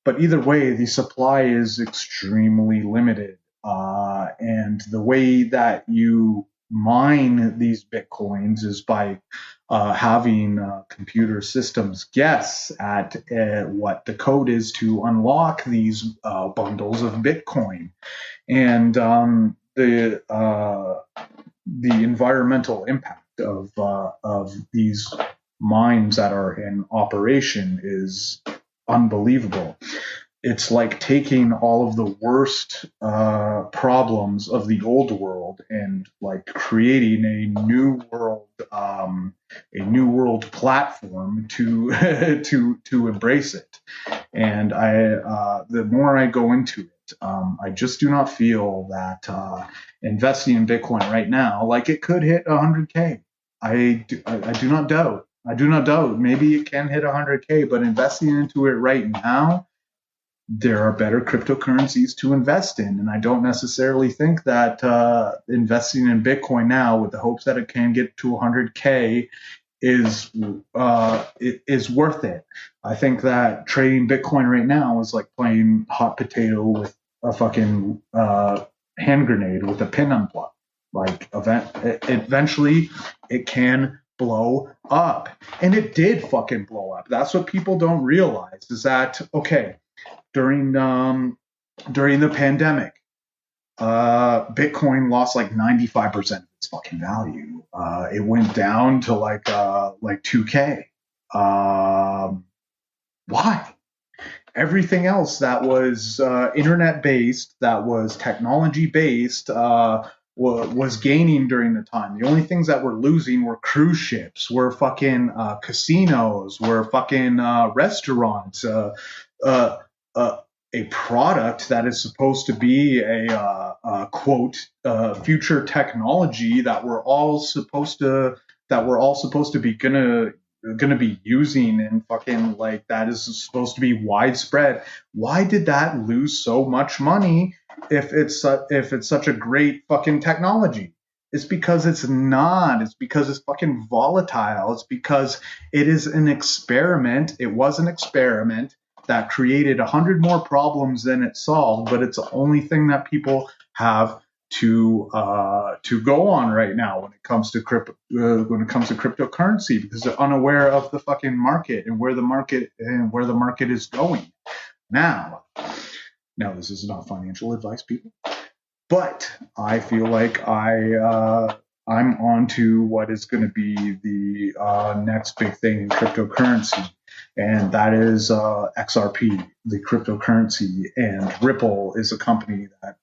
But either way, the supply is extremely limited. And the way that you mine these Bitcoins is by having computer systems guess at what the code is to unlock these bundles of Bitcoin. And the environmental impact of these mines that are in operation is unbelievable. It's like taking all of the worst problems of the old world and like creating a new world platform to to embrace it. And the more I go into it, I just do not feel that investing in Bitcoin right now, like it could hit 100K. I do not doubt. I do not doubt. Maybe it can hit 100K, but investing into it right now, there are better cryptocurrencies to invest in. And I don't necessarily think that investing in Bitcoin now with the hopes that it can get to 100K is worth it. I think that trading Bitcoin right now is like playing hot potato with a fucking hand grenade with a pin unplug. Like eventually it can blow up. And it did fucking blow up. That's what people don't realize is that, okay, during the pandemic, Bitcoin lost like 95% of its fucking value. It went down to like 2K. Why? Everything else that was internet based, that was technology based, was gaining during the time. The only things that were losing were cruise ships, were fucking casinos, were fucking restaurants. A product that is supposed to be a quote future technology that we're all supposed to be gonna be using, and fucking like that is supposed to be widespread. Why did that lose so much money if it's such a great fucking technology? It's because it's not. It's because it's fucking volatile. It's because it is an experiment. It was an experiment that created 100 more problems than it solved, but it's the only thing that people have to go on right now when it comes to cryptocurrency, because they're unaware of the fucking market and where the market is going. Now this is not financial advice, people, but I feel like I'm on to what is going to be the next big thing in cryptocurrency. And that is XRP, the cryptocurrency. And Ripple is a company that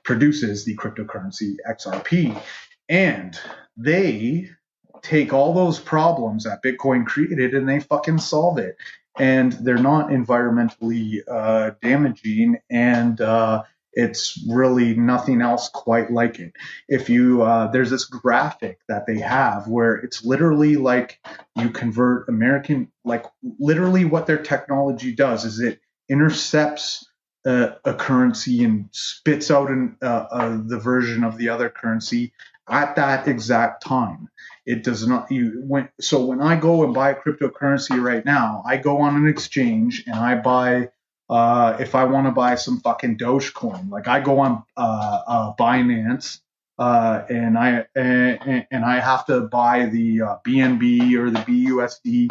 produces the cryptocurrency XRP. And they take all those problems that Bitcoin created and they fucking solve it. And they're not environmentally damaging, and it's really nothing else quite like it. If you there's this graphic that they have where it's literally like you convert American, like literally what their technology does is it intercepts a currency and spits out the version of the other currency at that exact time. It does not. So when I go and buy a cryptocurrency right now, I go on an exchange and I buy. If I want to buy some fucking Dogecoin, like I go on Binance, and I have to buy the BNB or the BUSD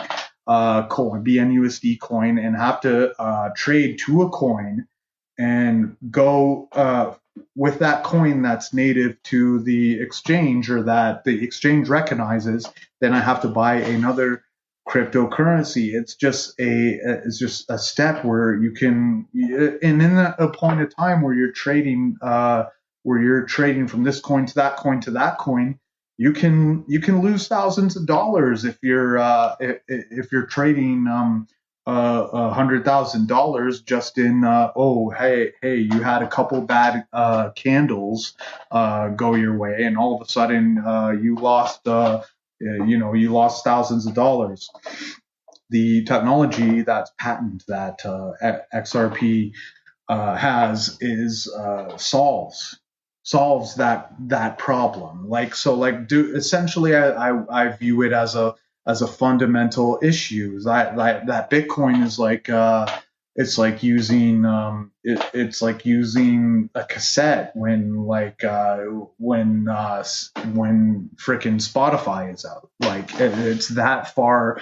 BNUSD coin, and have to trade to a coin and go with that coin that's native to the exchange or that the exchange recognizes. Then I have to buy another cryptocurrency. It's just a step where you can, and in a point of time where you're trading from this coin to that coin to that coin, you can lose thousands of dollars if you're trading $100,000 just in hey, you had a couple bad candles go your way, and all of a sudden you lost thousands of dollars. the technology that's patent that XRP has is solves that problem. Essentially, I view it as a fundamental issue. That Bitcoin is like it's like using it's like using a cassette when frickin' Spotify is out. Like it's that far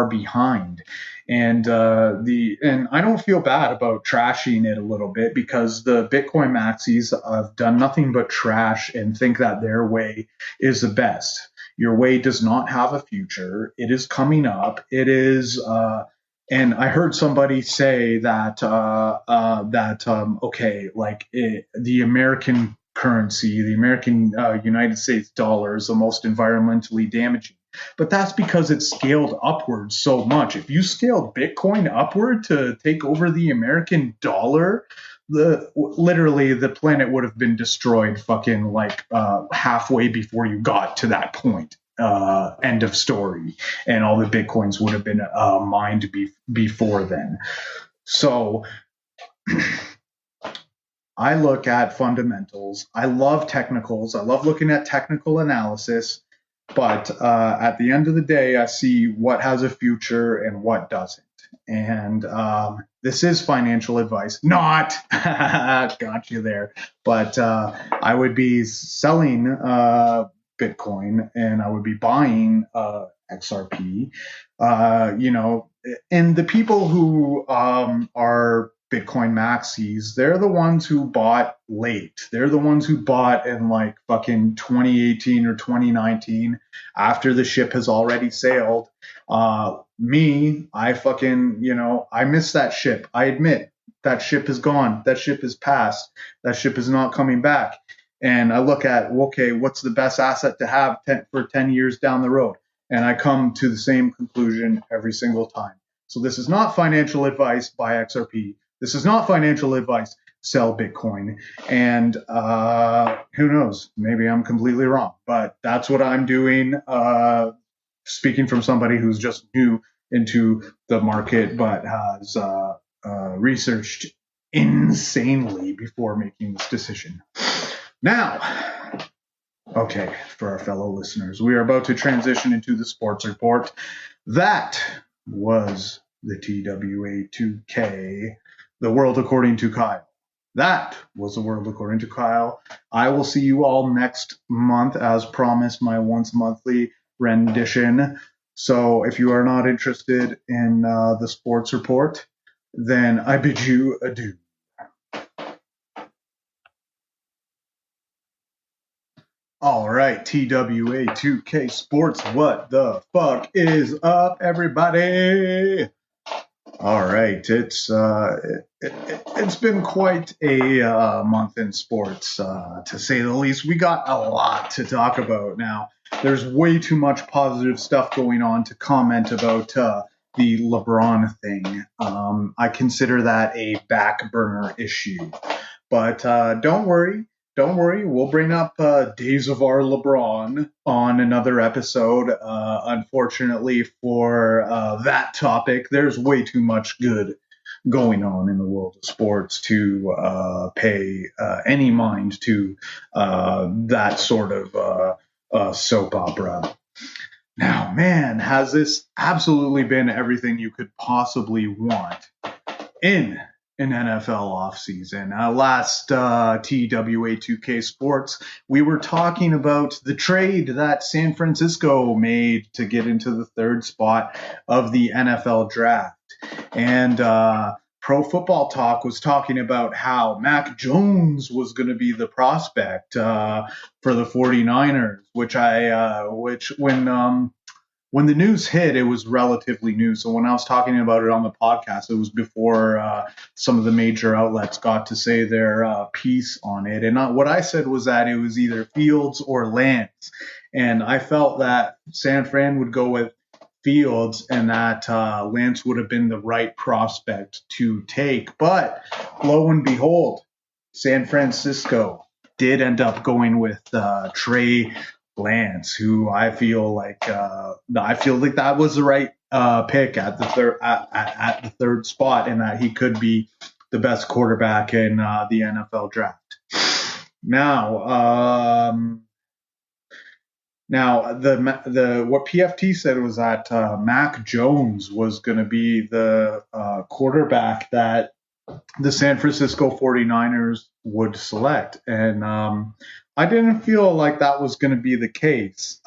behind. And I don't feel bad about trashing it a little bit, because the Bitcoin maxis have done nothing but trash and think that their way is the best. Your way does not have a future. It is coming up. It is. And I heard somebody say that the American currency, the American United States dollar, is the most environmentally damaging. But that's because it's scaled upwards so much. If you scaled Bitcoin upward to take over the American dollar, literally the planet would have been destroyed fucking halfway before you got to that point. End of story. And all the Bitcoins would have been mined before then. So I look at fundamentals. I love technicals. I love looking at technical analysis. But at the end of the day, I see what has a future and what doesn't. And this is financial advice. Not. Got you there. But I would be selling Bitcoin, and I would be buying XRP. And the people who are Bitcoin maxis, they're the ones who bought late. They're the ones who bought in like fucking 2018 or 2019 after the ship has already sailed. Me, I fucking, I missed that ship. I admit that ship is gone. That ship is past. That ship is not coming back. And I look at, okay, what's the best asset to have for 10 years down the road? And I come to the same conclusion every single time. So this is not financial advice. Buy XRP. This is not financial advice. Sell Bitcoin. And who knows? Maybe I'm completely wrong. But that's what I'm doing. Speaking from somebody who's just new into the market, but has researched insanely before making this decision. Now, okay, for our fellow listeners, we are about to transition into the sports report. That was the TWA2K, the world according to Kyle. That was the world according to Kyle. I will see you all next month, as promised, my once monthly rendition. So if you are not interested in the sports report, then I bid you adieu. All right, TWA2K Sports, what the fuck is up, everybody? All right, it's been quite a month in sports, to say the least. We got a lot to talk about now. There's way too much positive stuff going on to comment about the LeBron thing. I consider that a back burner issue, but don't worry. Don't worry, we'll bring up Days of Our LeBron on another episode. Unfortunately for that topic, there's way too much good going on in the world of sports to pay any mind to that sort of soap opera. Now, man, has this absolutely been everything you could possibly want in an NFL offseason. Last TWA2K Sports, we were talking about the trade that San Francisco made to get into the third spot of the NFL draft. And Pro Football Talk was talking about how Mac Jones was going to be the prospect for the 49ers, which when the news hit, it was relatively new. So when I was talking about it on the podcast, it was before some of the major outlets got to say their piece on it. And what I said was that it was either Fields or Lance. And I felt that San Fran would go with Fields and that Lance would have been the right prospect to take. But lo and behold, San Francisco did end up going with Trey Lance, who I feel like that was the right pick at the third spot, and that he could be the best quarterback in the NFL draft. Now, the what PFT said was that Mac Jones was going to be the quarterback that the San Francisco 49ers would select. And I didn't feel like that was going to be the case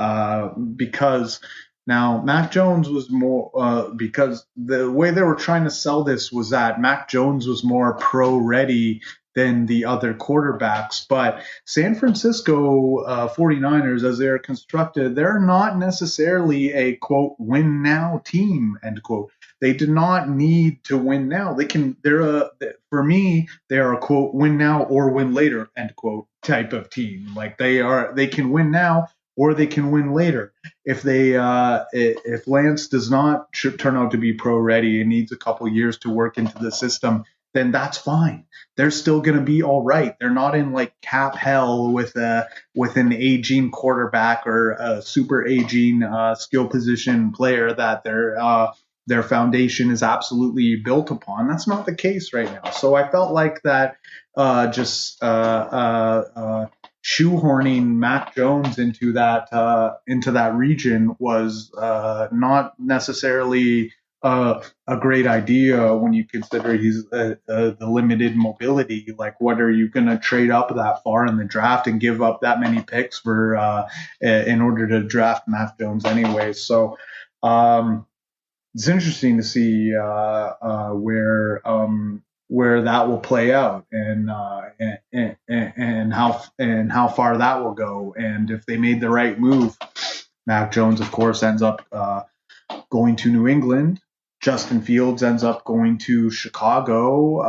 because now Mac Jones was more because the way they were trying to sell this was that Mac Jones was more pro ready than the other quarterbacks. But San Francisco 49ers, as they're constructed, they're not necessarily a, quote, win now team, end quote. They do not need to win now. For me, they are a, quote, win now or win later, end quote, type of team. Like they can win now or they can win later. If Lance does not turn out to be pro ready and needs a couple years to work into the system, then that's fine. They're still going to be all right. They're not in like cap hell with an aging quarterback or a super aging skill position player that their foundation is absolutely built upon. That's not the case right now. So I felt like that shoehorning Mac Jones into that region was not necessarily a great idea when you consider he's the limited mobility. Like, what are you going to trade up that far in the draft and give up that many picks for in order to draft Mac Jones anyway? So it's interesting to see where that will play out and how far that will go. And if they made the right move, Mac Jones, of course, ends up going to New England. Justin Fields ends up going to Chicago.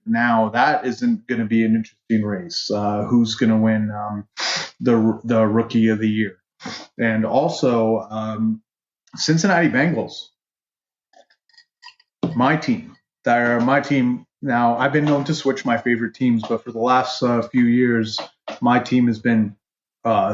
Now that isn't going to be an interesting race. Who's going to win the Rookie of the Year? And also Cincinnati Bengals. My team. They're my team. Now, I've been known to switch my favorite teams, but for the last few years, my team has been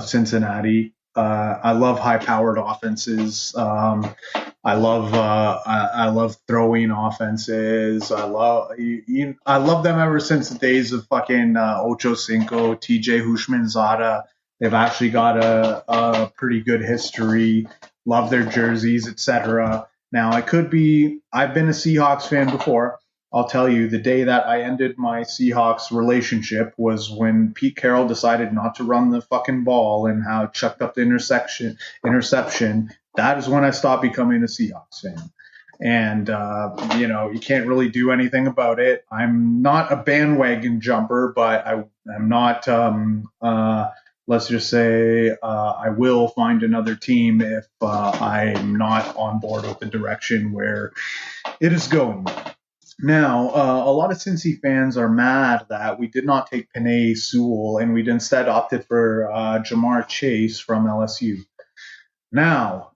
Cincinnati. I love high-powered offenses. I love throwing offenses. I love them ever since the days of fucking Ocho Cinco, TJ Hushmanzada. They've actually got a pretty good history. Love their jerseys, etc. Now, I've been a Seahawks fan before. I'll tell you, the day that I ended my Seahawks relationship was when Pete Carroll decided not to run the fucking ball and how chucked up the interception. That is when I stopped becoming a Seahawks fan. And, you can't really do anything about it. I'm not a bandwagon jumper, but I'm not, let's just say I will find another team if I'm not on board with the direction where it is going. Now, a lot of Cincy fans are mad that we did not take Penei Sewell and we instead opted for Jamar Chase from LSU. Now,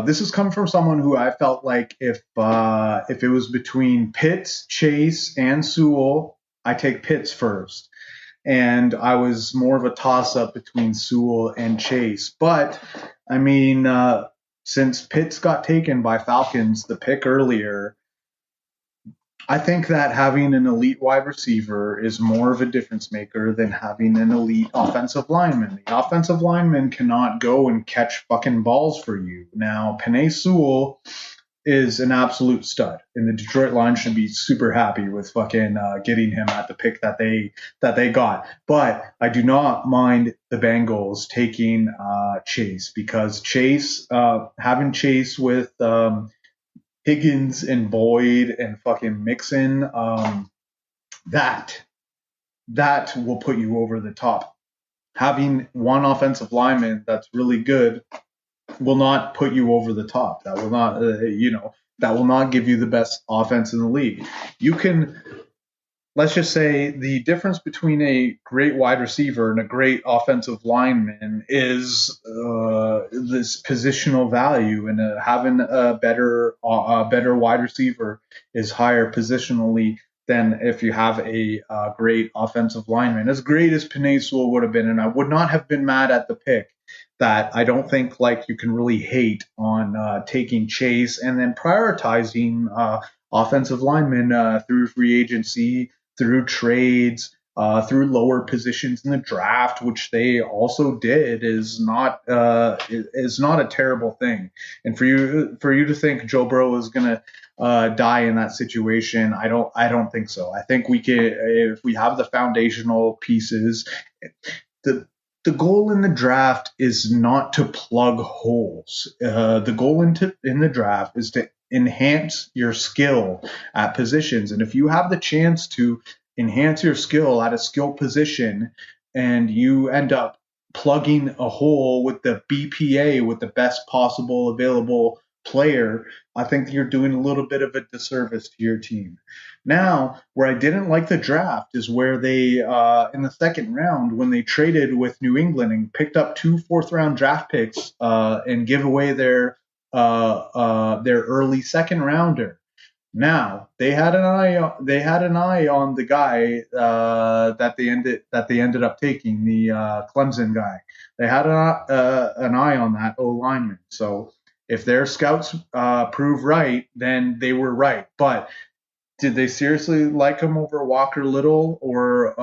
this has come from someone who I felt like if it was between Pitts, Chase, and Sewell, I take Pitts first. And I was more of a toss-up between Sewell and Chase. But, I mean, since Pitts got taken by Falcons the pick earlier, I think that having an elite wide receiver is more of a difference maker than having an elite offensive lineman. The offensive lineman cannot go and catch fucking balls for you. Now, Penei Sewell is an absolute stud, and the Detroit Lions should be super happy with fucking getting him at the pick that they got. But I do not mind the Bengals taking Chase, because having Chase with Higgins and Boyd and fucking Mixon, that will put you over the top. Having one offensive lineman that's really good will not put you over the top. That will not, that will not give you the best offense in the league. You can, let's just say the difference between a great wide receiver and a great offensive lineman is this positional value, and having a better wide receiver is higher positionally than if you have a great offensive lineman. As great as Penei Sewell would have been, and I would not have been mad at the pick that I don't think like you can really hate on taking Chase and then prioritizing offensive linemen through free agency, through trades, through lower positions in the draft, which they also did, is not a terrible thing. And for you to think Joe Burrow is gonna die in that situation, I don't think so. I think we can, if we have the foundational pieces. The the goal in the draft is not to plug holes. The goal in the draft is to enhance your skill at positions. And if you have the chance to enhance your skill at a skill position and you end up plugging a hole with the BPA, with the best possible available player, I think you're doing a little bit of a disservice to your team. Now, where I didn't like the draft is where they, in the second round, when they traded with New England and picked up 2 fourth-round draft picks and give away their early second rounder. Now they had an eye. They had an eye on the guy that they ended up taking, the Clemson guy. They had an eye on that O lineman. So if their scouts prove right, then they were right. But did they seriously like him over Walker Little or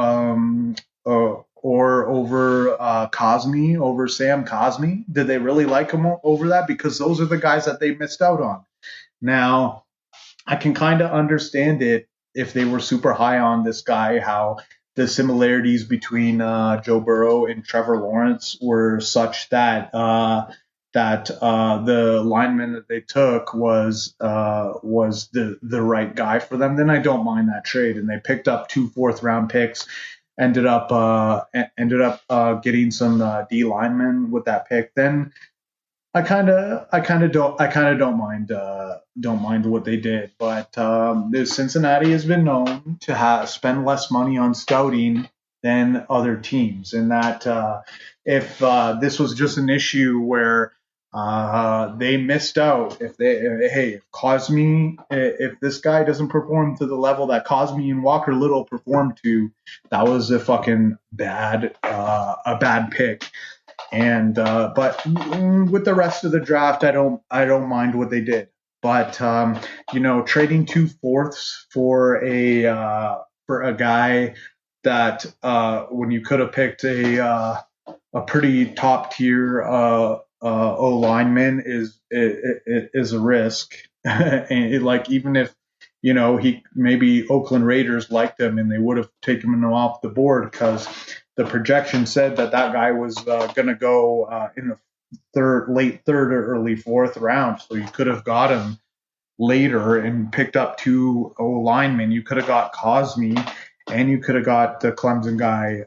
over Cosme, over Sam Cosme? Did they really like him over that? Because those are the guys that they missed out on. Now, I can kind of understand it if they were super high on this guy, how the similarities between Joe Burrow and Trevor Lawrence were such that the lineman that they took was the right guy for them. Then I don't mind that trade, and they picked up 2 fourth-round picks. Ended up getting some D linemen with that pick. Then I kind of don't mind what they did, but Cincinnati has been known to spend less money on scouting than other teams, and that if this was just an issue where they missed out, if Cosme, if this guy doesn't perform to the level that Cosme and Walker Little performed to, that was a fucking bad pick. And but with the rest of the draft, I don't mind what they did. But trading 2 fourths for a guy that when you could have picked a pretty top tier O lineman is a risk. And even if he maybe Oakland Raiders liked him and they would have taken him off the board because the projection said that guy was going to go in the late third or early fourth round. So you could have got him later and picked up 2 O linemen. You could have got Cosme and you could have got the Clemson guy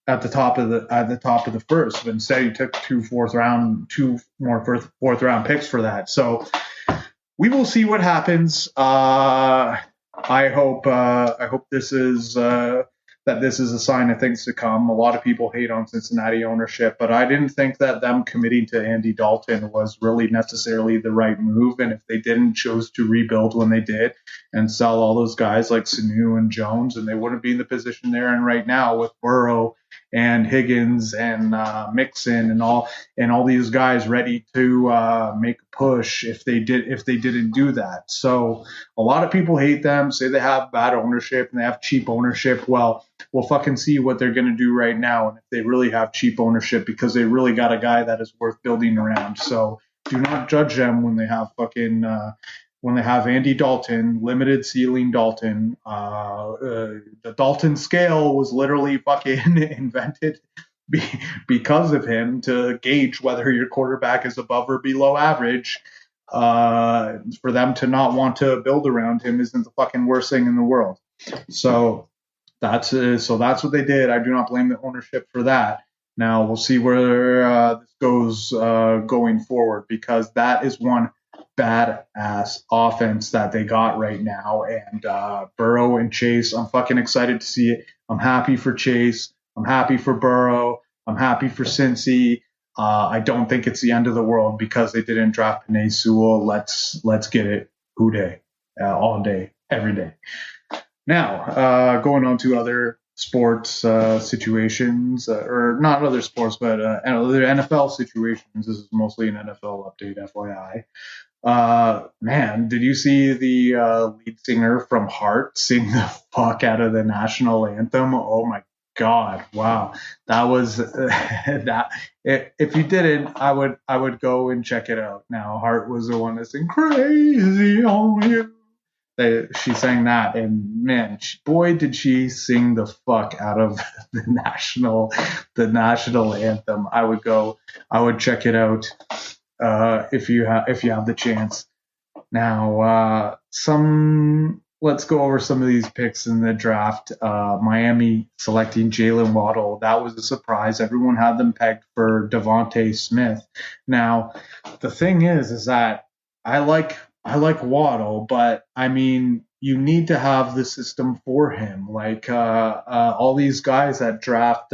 at the top of the first. But instead, you took 2 more fourth round picks for that. So we will see what happens. I hope this is that this is a sign of things to come. A lot of people hate on Cincinnati ownership, but I didn't think that them committing to Andy Dalton was really necessarily the right move. And if they didn't choose to rebuild when they did and sell all those guys like Sanu and Jones, and they wouldn't be in the position they're in right now with Burrow and Higgins and Mixon and all these guys ready to make a push if they didn't do that. So a lot of people hate them, say they have bad ownership and they have cheap ownership. Well, we'll fucking see what they're going to do right now, and if they really have cheap ownership, because they really got a guy that is worth building around. So do not judge them when they have when they have Andy Dalton, limited ceiling Dalton. The Dalton scale was literally fucking invented because of him, to gauge whether your quarterback is above or below average. For them to not want to build around him isn't the fucking worst thing in the world. So that's what they did. I do not blame the ownership for that. Now we'll see where this goes going forward, because that is one badass offense that they got right now. And Burrow and Chase, I'm fucking excited to see it. I'm happy for Chase. I'm happy for Burrow. I'm happy for Cincy. I don't think it's the end of the world because they didn't draft Penei Sewell. Let's get it. Who day? All day, every day. Now, going on to other sports situations, or not other sports, but other NFL situations. This is mostly an NFL update, FYI. Man, did you see the lead singer from Heart sing the fuck out of the national anthem? Oh my God! Wow, that was that. If you didn't, I would go and check it out. Now, Heart was the one that sang "Crazy on You." She sang that, and man, boy, did she sing the fuck out of the national anthem. I would check it out if you have the chance. Now, let's go over some of these picks in the draft. Miami selecting Jalen Waddle. That was a surprise. Everyone had them pegged for Devontae Smith. Now, the thing is that I like Waddle, but I mean, you need to have the system for him. Like all these guys that draft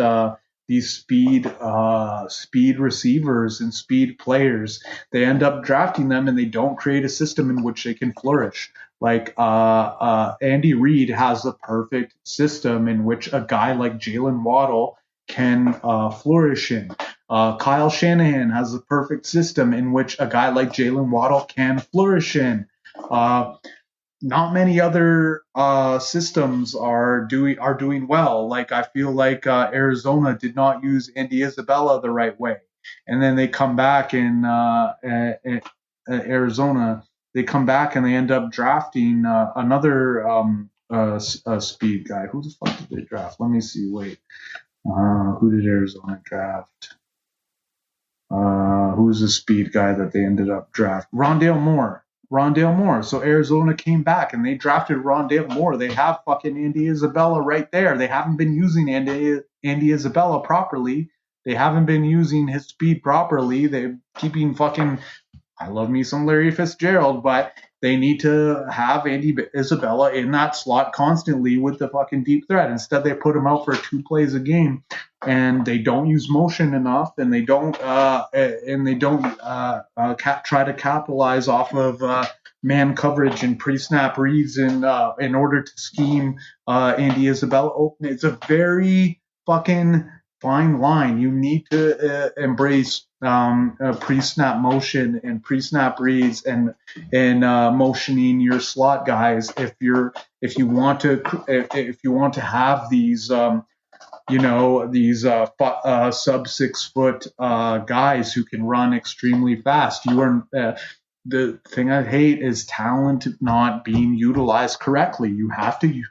these speed receivers and speed players, they end up drafting them and they don't create a system in which they can flourish. Like Andy Reid has the perfect system in which a guy like Jalen Waddle can flourish in. Kyle Shanahan has the perfect system in which a guy like Jalen Waddle can flourish in. Not many other systems are doing well. Like I feel like Arizona did not use Andy Isabella the right way, and then they come back in Arizona. They come back and they end up drafting another speed guy. Who the fuck did they draft? Let me see. Wait. Who did Arizona draft? Who's the speed guy that they ended up drafting? Rondale Moore. So Arizona came back and they drafted Rondale Moore. They have fucking Andy Isabella right there. They haven't been using Andy Isabella properly. They haven't been using his speed properly. They're keeping fucking... I love me some Larry Fitzgerald, but they need to have Andy Isabella in that slot constantly with the fucking deep threat. Instead, they put him out for 2 plays a game, and they don't use motion enough, and they don't try to capitalize off of man coverage and pre-snap reads in order to scheme Andy Isabella open. It's a very fucking fine line. You need to embrace pre-snap motion and pre-snap reads and motioning your slot guys if you want to have these sub 6 foot guys who can run extremely fast. The thing I hate is talent not being utilized correctly. You have to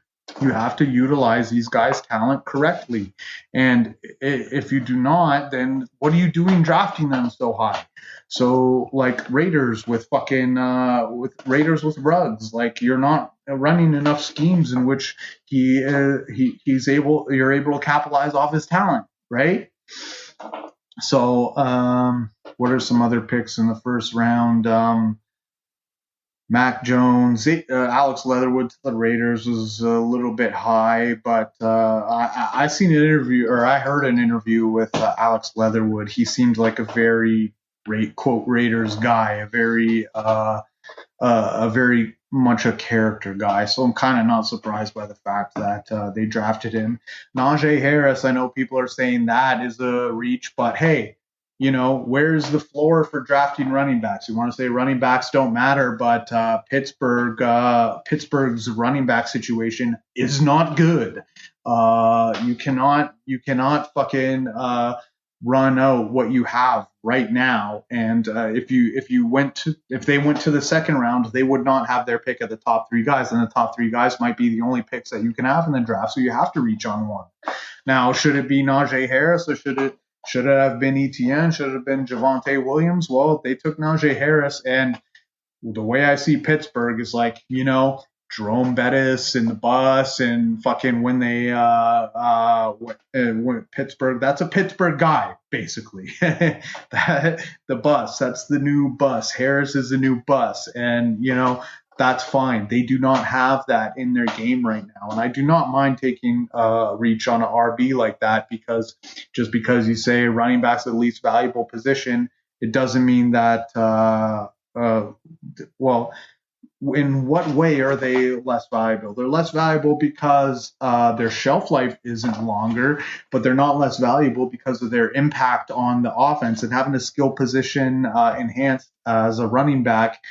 utilize these guys' talent correctly. And if you do not, then what are you doing drafting them so high? So like Raiders with Ruggs, like you're not running enough schemes in which you're able to capitalize off his talent, right? So what are some other picks in the first round? Mac Jones, Alex Leatherwood to the Raiders was a little bit high, but I heard an interview with Alex Leatherwood. He seemed like a very quote Raiders guy, a very much a character guy. So I'm kind of not surprised by the fact that they drafted him. Najee Harris, I know people are saying that is a reach, but hey, where's the floor for drafting running backs? You want to say running backs don't matter, but Pittsburgh's running back situation is not good. You cannot fucking run out what you have right now. And if they went to the second round, they would not have their pick of the top 3 guys, and the top 3 guys might be the only picks that you can have in the draft. So you have to reach on one. Now, should it be Najee Harris or should it have been Etienne? Should it have been Javonte Williams? Well, they took Najee Harris, and the way I see Pittsburgh is like, Jerome Bettis and the bus, and fucking when Pittsburgh, that's a Pittsburgh guy, basically. The bus, that's the new bus. Harris is the new bus, and that's fine. They do not have that in their game right now, and I do not mind taking reach on an RB like that, because just because you say running back's the least valuable position, it doesn't mean that in what way are they less valuable? They're less valuable because their shelf life isn't longer, but they're not less valuable because of their impact on the offense. And having a skill position enhanced as a running back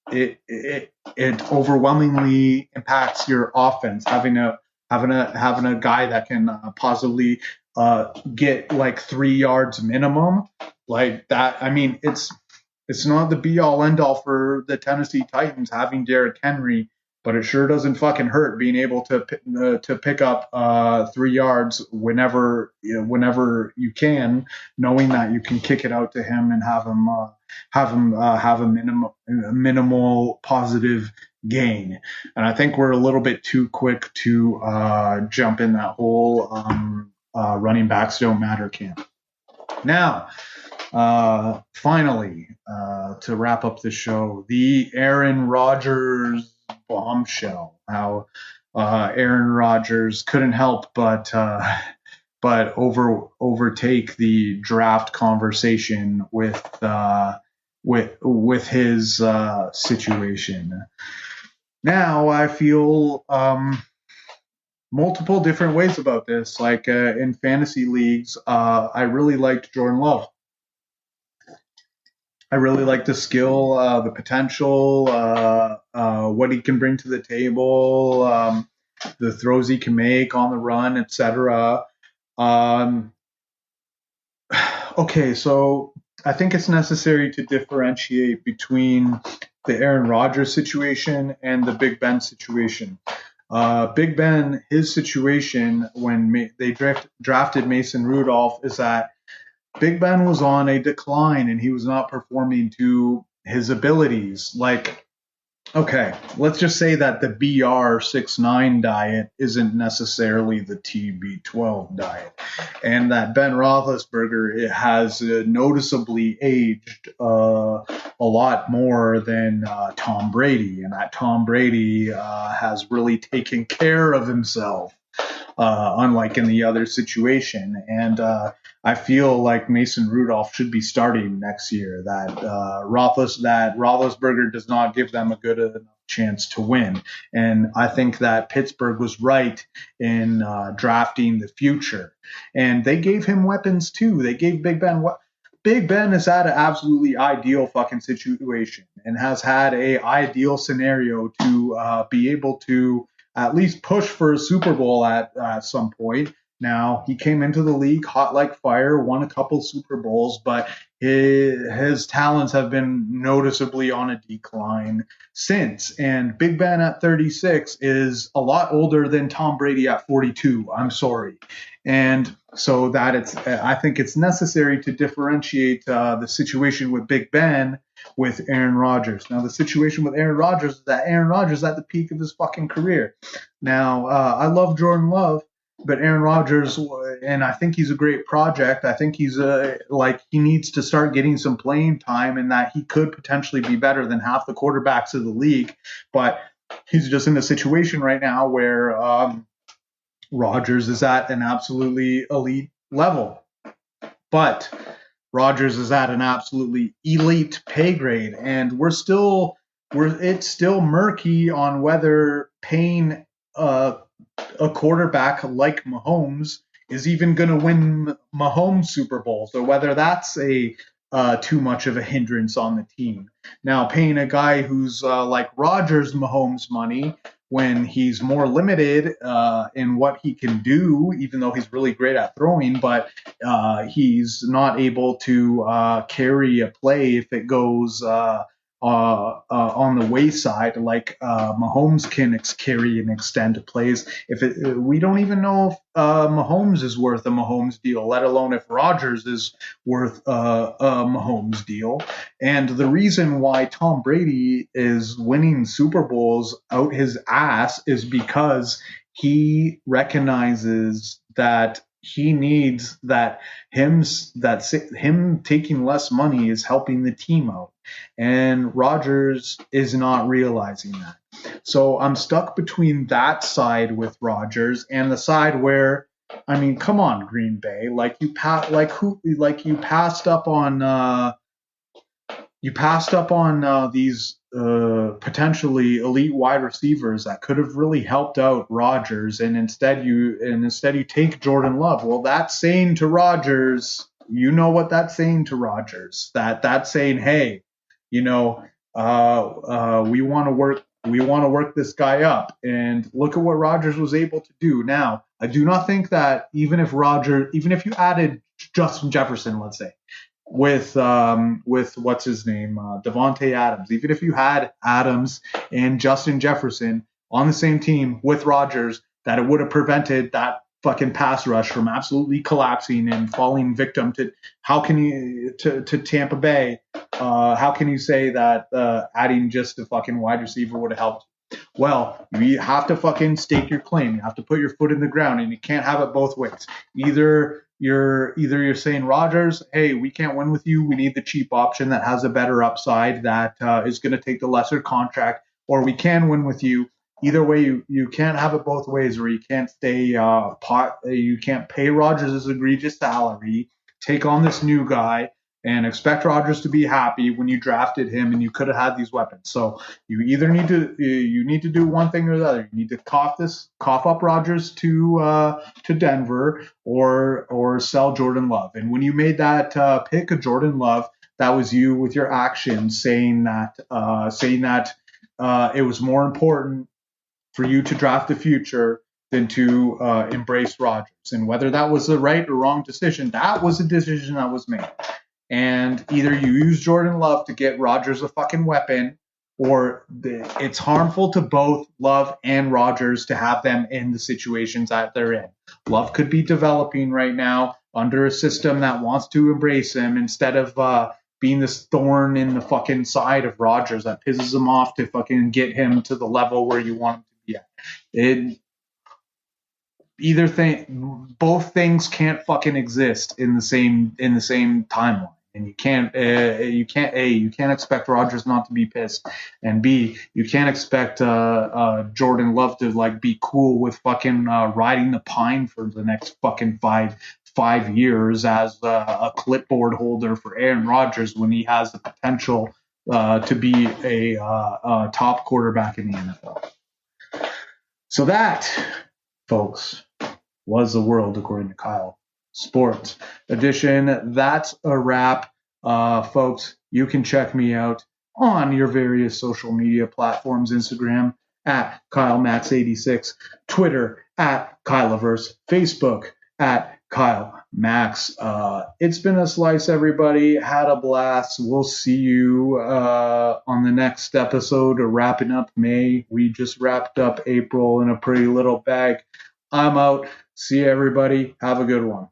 it overwhelmingly impacts your offense. Having a guy that can possibly get like 3 yards minimum like that. I mean, it's not the be all end all for the Tennessee Titans having Derrick Henry, but it sure doesn't fucking hurt being able to pick up 3 yards whenever you can, knowing that you can kick it out to him and have him have a minimal positive gain. And I think we're a little bit too quick to jump in that whole running backs don't matter camp. Now, finally, to wrap up the show, the Aaron Rodgers bombshell. How Aaron Rodgers couldn't help but overtake the draft conversation with his situation. Now I feel multiple different ways about this. Like in fantasy leagues, I really liked Jordan Love. I really like the skill, the potential, what he can bring to the table, the throws he can make on the run, etc. Okay, so I think it's necessary to differentiate between the Aaron Rodgers situation and the Big Ben situation. Big Ben, his situation when they drafted Mason Rudolph is that Big Ben was on a decline and he was not performing to his abilities. Like, okay, let's just say that the BR69 diet isn't necessarily the TB12 diet, and that Ben Roethlisberger has noticeably aged a lot more than Tom Brady, and that Tom Brady has really taken care of himself. Unlike in the other situation. And I feel like Mason Rudolph should be starting next year. That Roethlisberger does not give them a good enough chance to win. And I think that Pittsburgh was right in drafting the future. And they gave him weapons too. They gave Big Ben Big Ben has had an absolutely ideal fucking situation and has had a ideal scenario to be able to at least push for a Super Bowl at some point. Now, he came into the league hot like fire, won a couple Super Bowls, but his talents have been noticeably on a decline since. And Big Ben at 36 is a lot older than Tom Brady at 42. I'm sorry. And so I think it's necessary to differentiate the situation with Big Ben with Aaron Rodgers. Now, the situation with Aaron Rodgers is that Aaron Rodgers is at the peak of his fucking career. Now, I love Jordan Love, but Aaron Rodgers, and I think he's a great project. I think he's he needs to start getting some playing time, and that he could potentially be better than half the quarterbacks of the league. But he's just in a situation right now where Rodgers is at an absolutely elite level. But Rodgers is at an absolutely elite pay grade, and it's still murky on whether paying a quarterback like Mahomes is even going to win Mahomes Super Bowls, or whether that's too much of a hindrance on the team. Now, paying a guy who's like Rodgers Mahomes money when he's more limited in what he can do, even though he's really great at throwing, but he's not able to carry a play if it goes on the wayside, like Mahomes can carry and extend plays. We don't even know if Mahomes is worth a Mahomes deal, let alone if Rodgers is worth a Mahomes deal. And the reason why Tom Brady is winning Super Bowls out his ass is because he recognizes that he needs that him taking less money is helping the team out, and Rodgers is not realizing that. So I'm stuck between that side with Rodgers and the side where, I mean, come on, Green Bay, you passed up on you passed up on these potentially elite wide receivers that could have really helped out Rodgers, and instead you take Jordan Love. Well, that's saying to Rodgers, you know what that's saying to Rodgers? That's saying, hey, you know, we want to work this guy up, and look at what Rodgers was able to do. Now, I do not think that even if you added Justin Jefferson, let's say, with what's his name, Devontae Adams. Even if you had Adams and Justin Jefferson on the same team with Rodgers, that it would have prevented that fucking pass rush from absolutely collapsing and falling victim to to Tampa Bay. How can you say that adding just a fucking wide receiver would have helped? Well, you have to fucking stake your claim. You have to put your foot in the ground, and you can't have it both ways. Either you're saying, Rodgers, hey, we can't win with you. We need the cheap option that has a better upside that is going to take the lesser contract, or we can win with you. Either way, you can't have it both ways, or you can't you can't pay Rodgers his egregious salary, take on this new guy, and expect Rodgers to be happy when you drafted him and you could have had these weapons. So you either need to do one thing or the other. You need to cough up Rodgers to Denver, or sell Jordan Love. And when you made that pick of Jordan Love, that was you with your actions saying that it was more important for you to draft the future than to embrace Rodgers. And whether that was the right or wrong decision, that was a decision that was made. And either you use Jordan Love to get Rodgers a fucking weapon, or it's harmful to both Love and Rodgers to have them in the situations that they're in. Love could be developing right now under a system that wants to embrace him, instead of being this thorn in the fucking side of Rodgers that pisses him off to fucking get him to the level where you want him to be at. Both things can't fucking exist in the same timeline. And you can't expect Rodgers not to be pissed, and B, you can't expect Jordan Love to like be cool with fucking riding the pine for the next fucking five years as a clipboard holder for Aaron Rodgers when he has the potential to be a top quarterback in the NFL. So that, folks, was the world according to Kyle. Sports edition. That's a wrap, folks. You can check me out on your various social media platforms: Instagram at KyleMax86, Twitter at kyliverse, Facebook at KyleMax. It's been a slice, everybody. Had a blast. We'll see you on the next episode of wrapping up May. We just wrapped up April in a pretty little bag. I'm out. See you, everybody. Have a good one.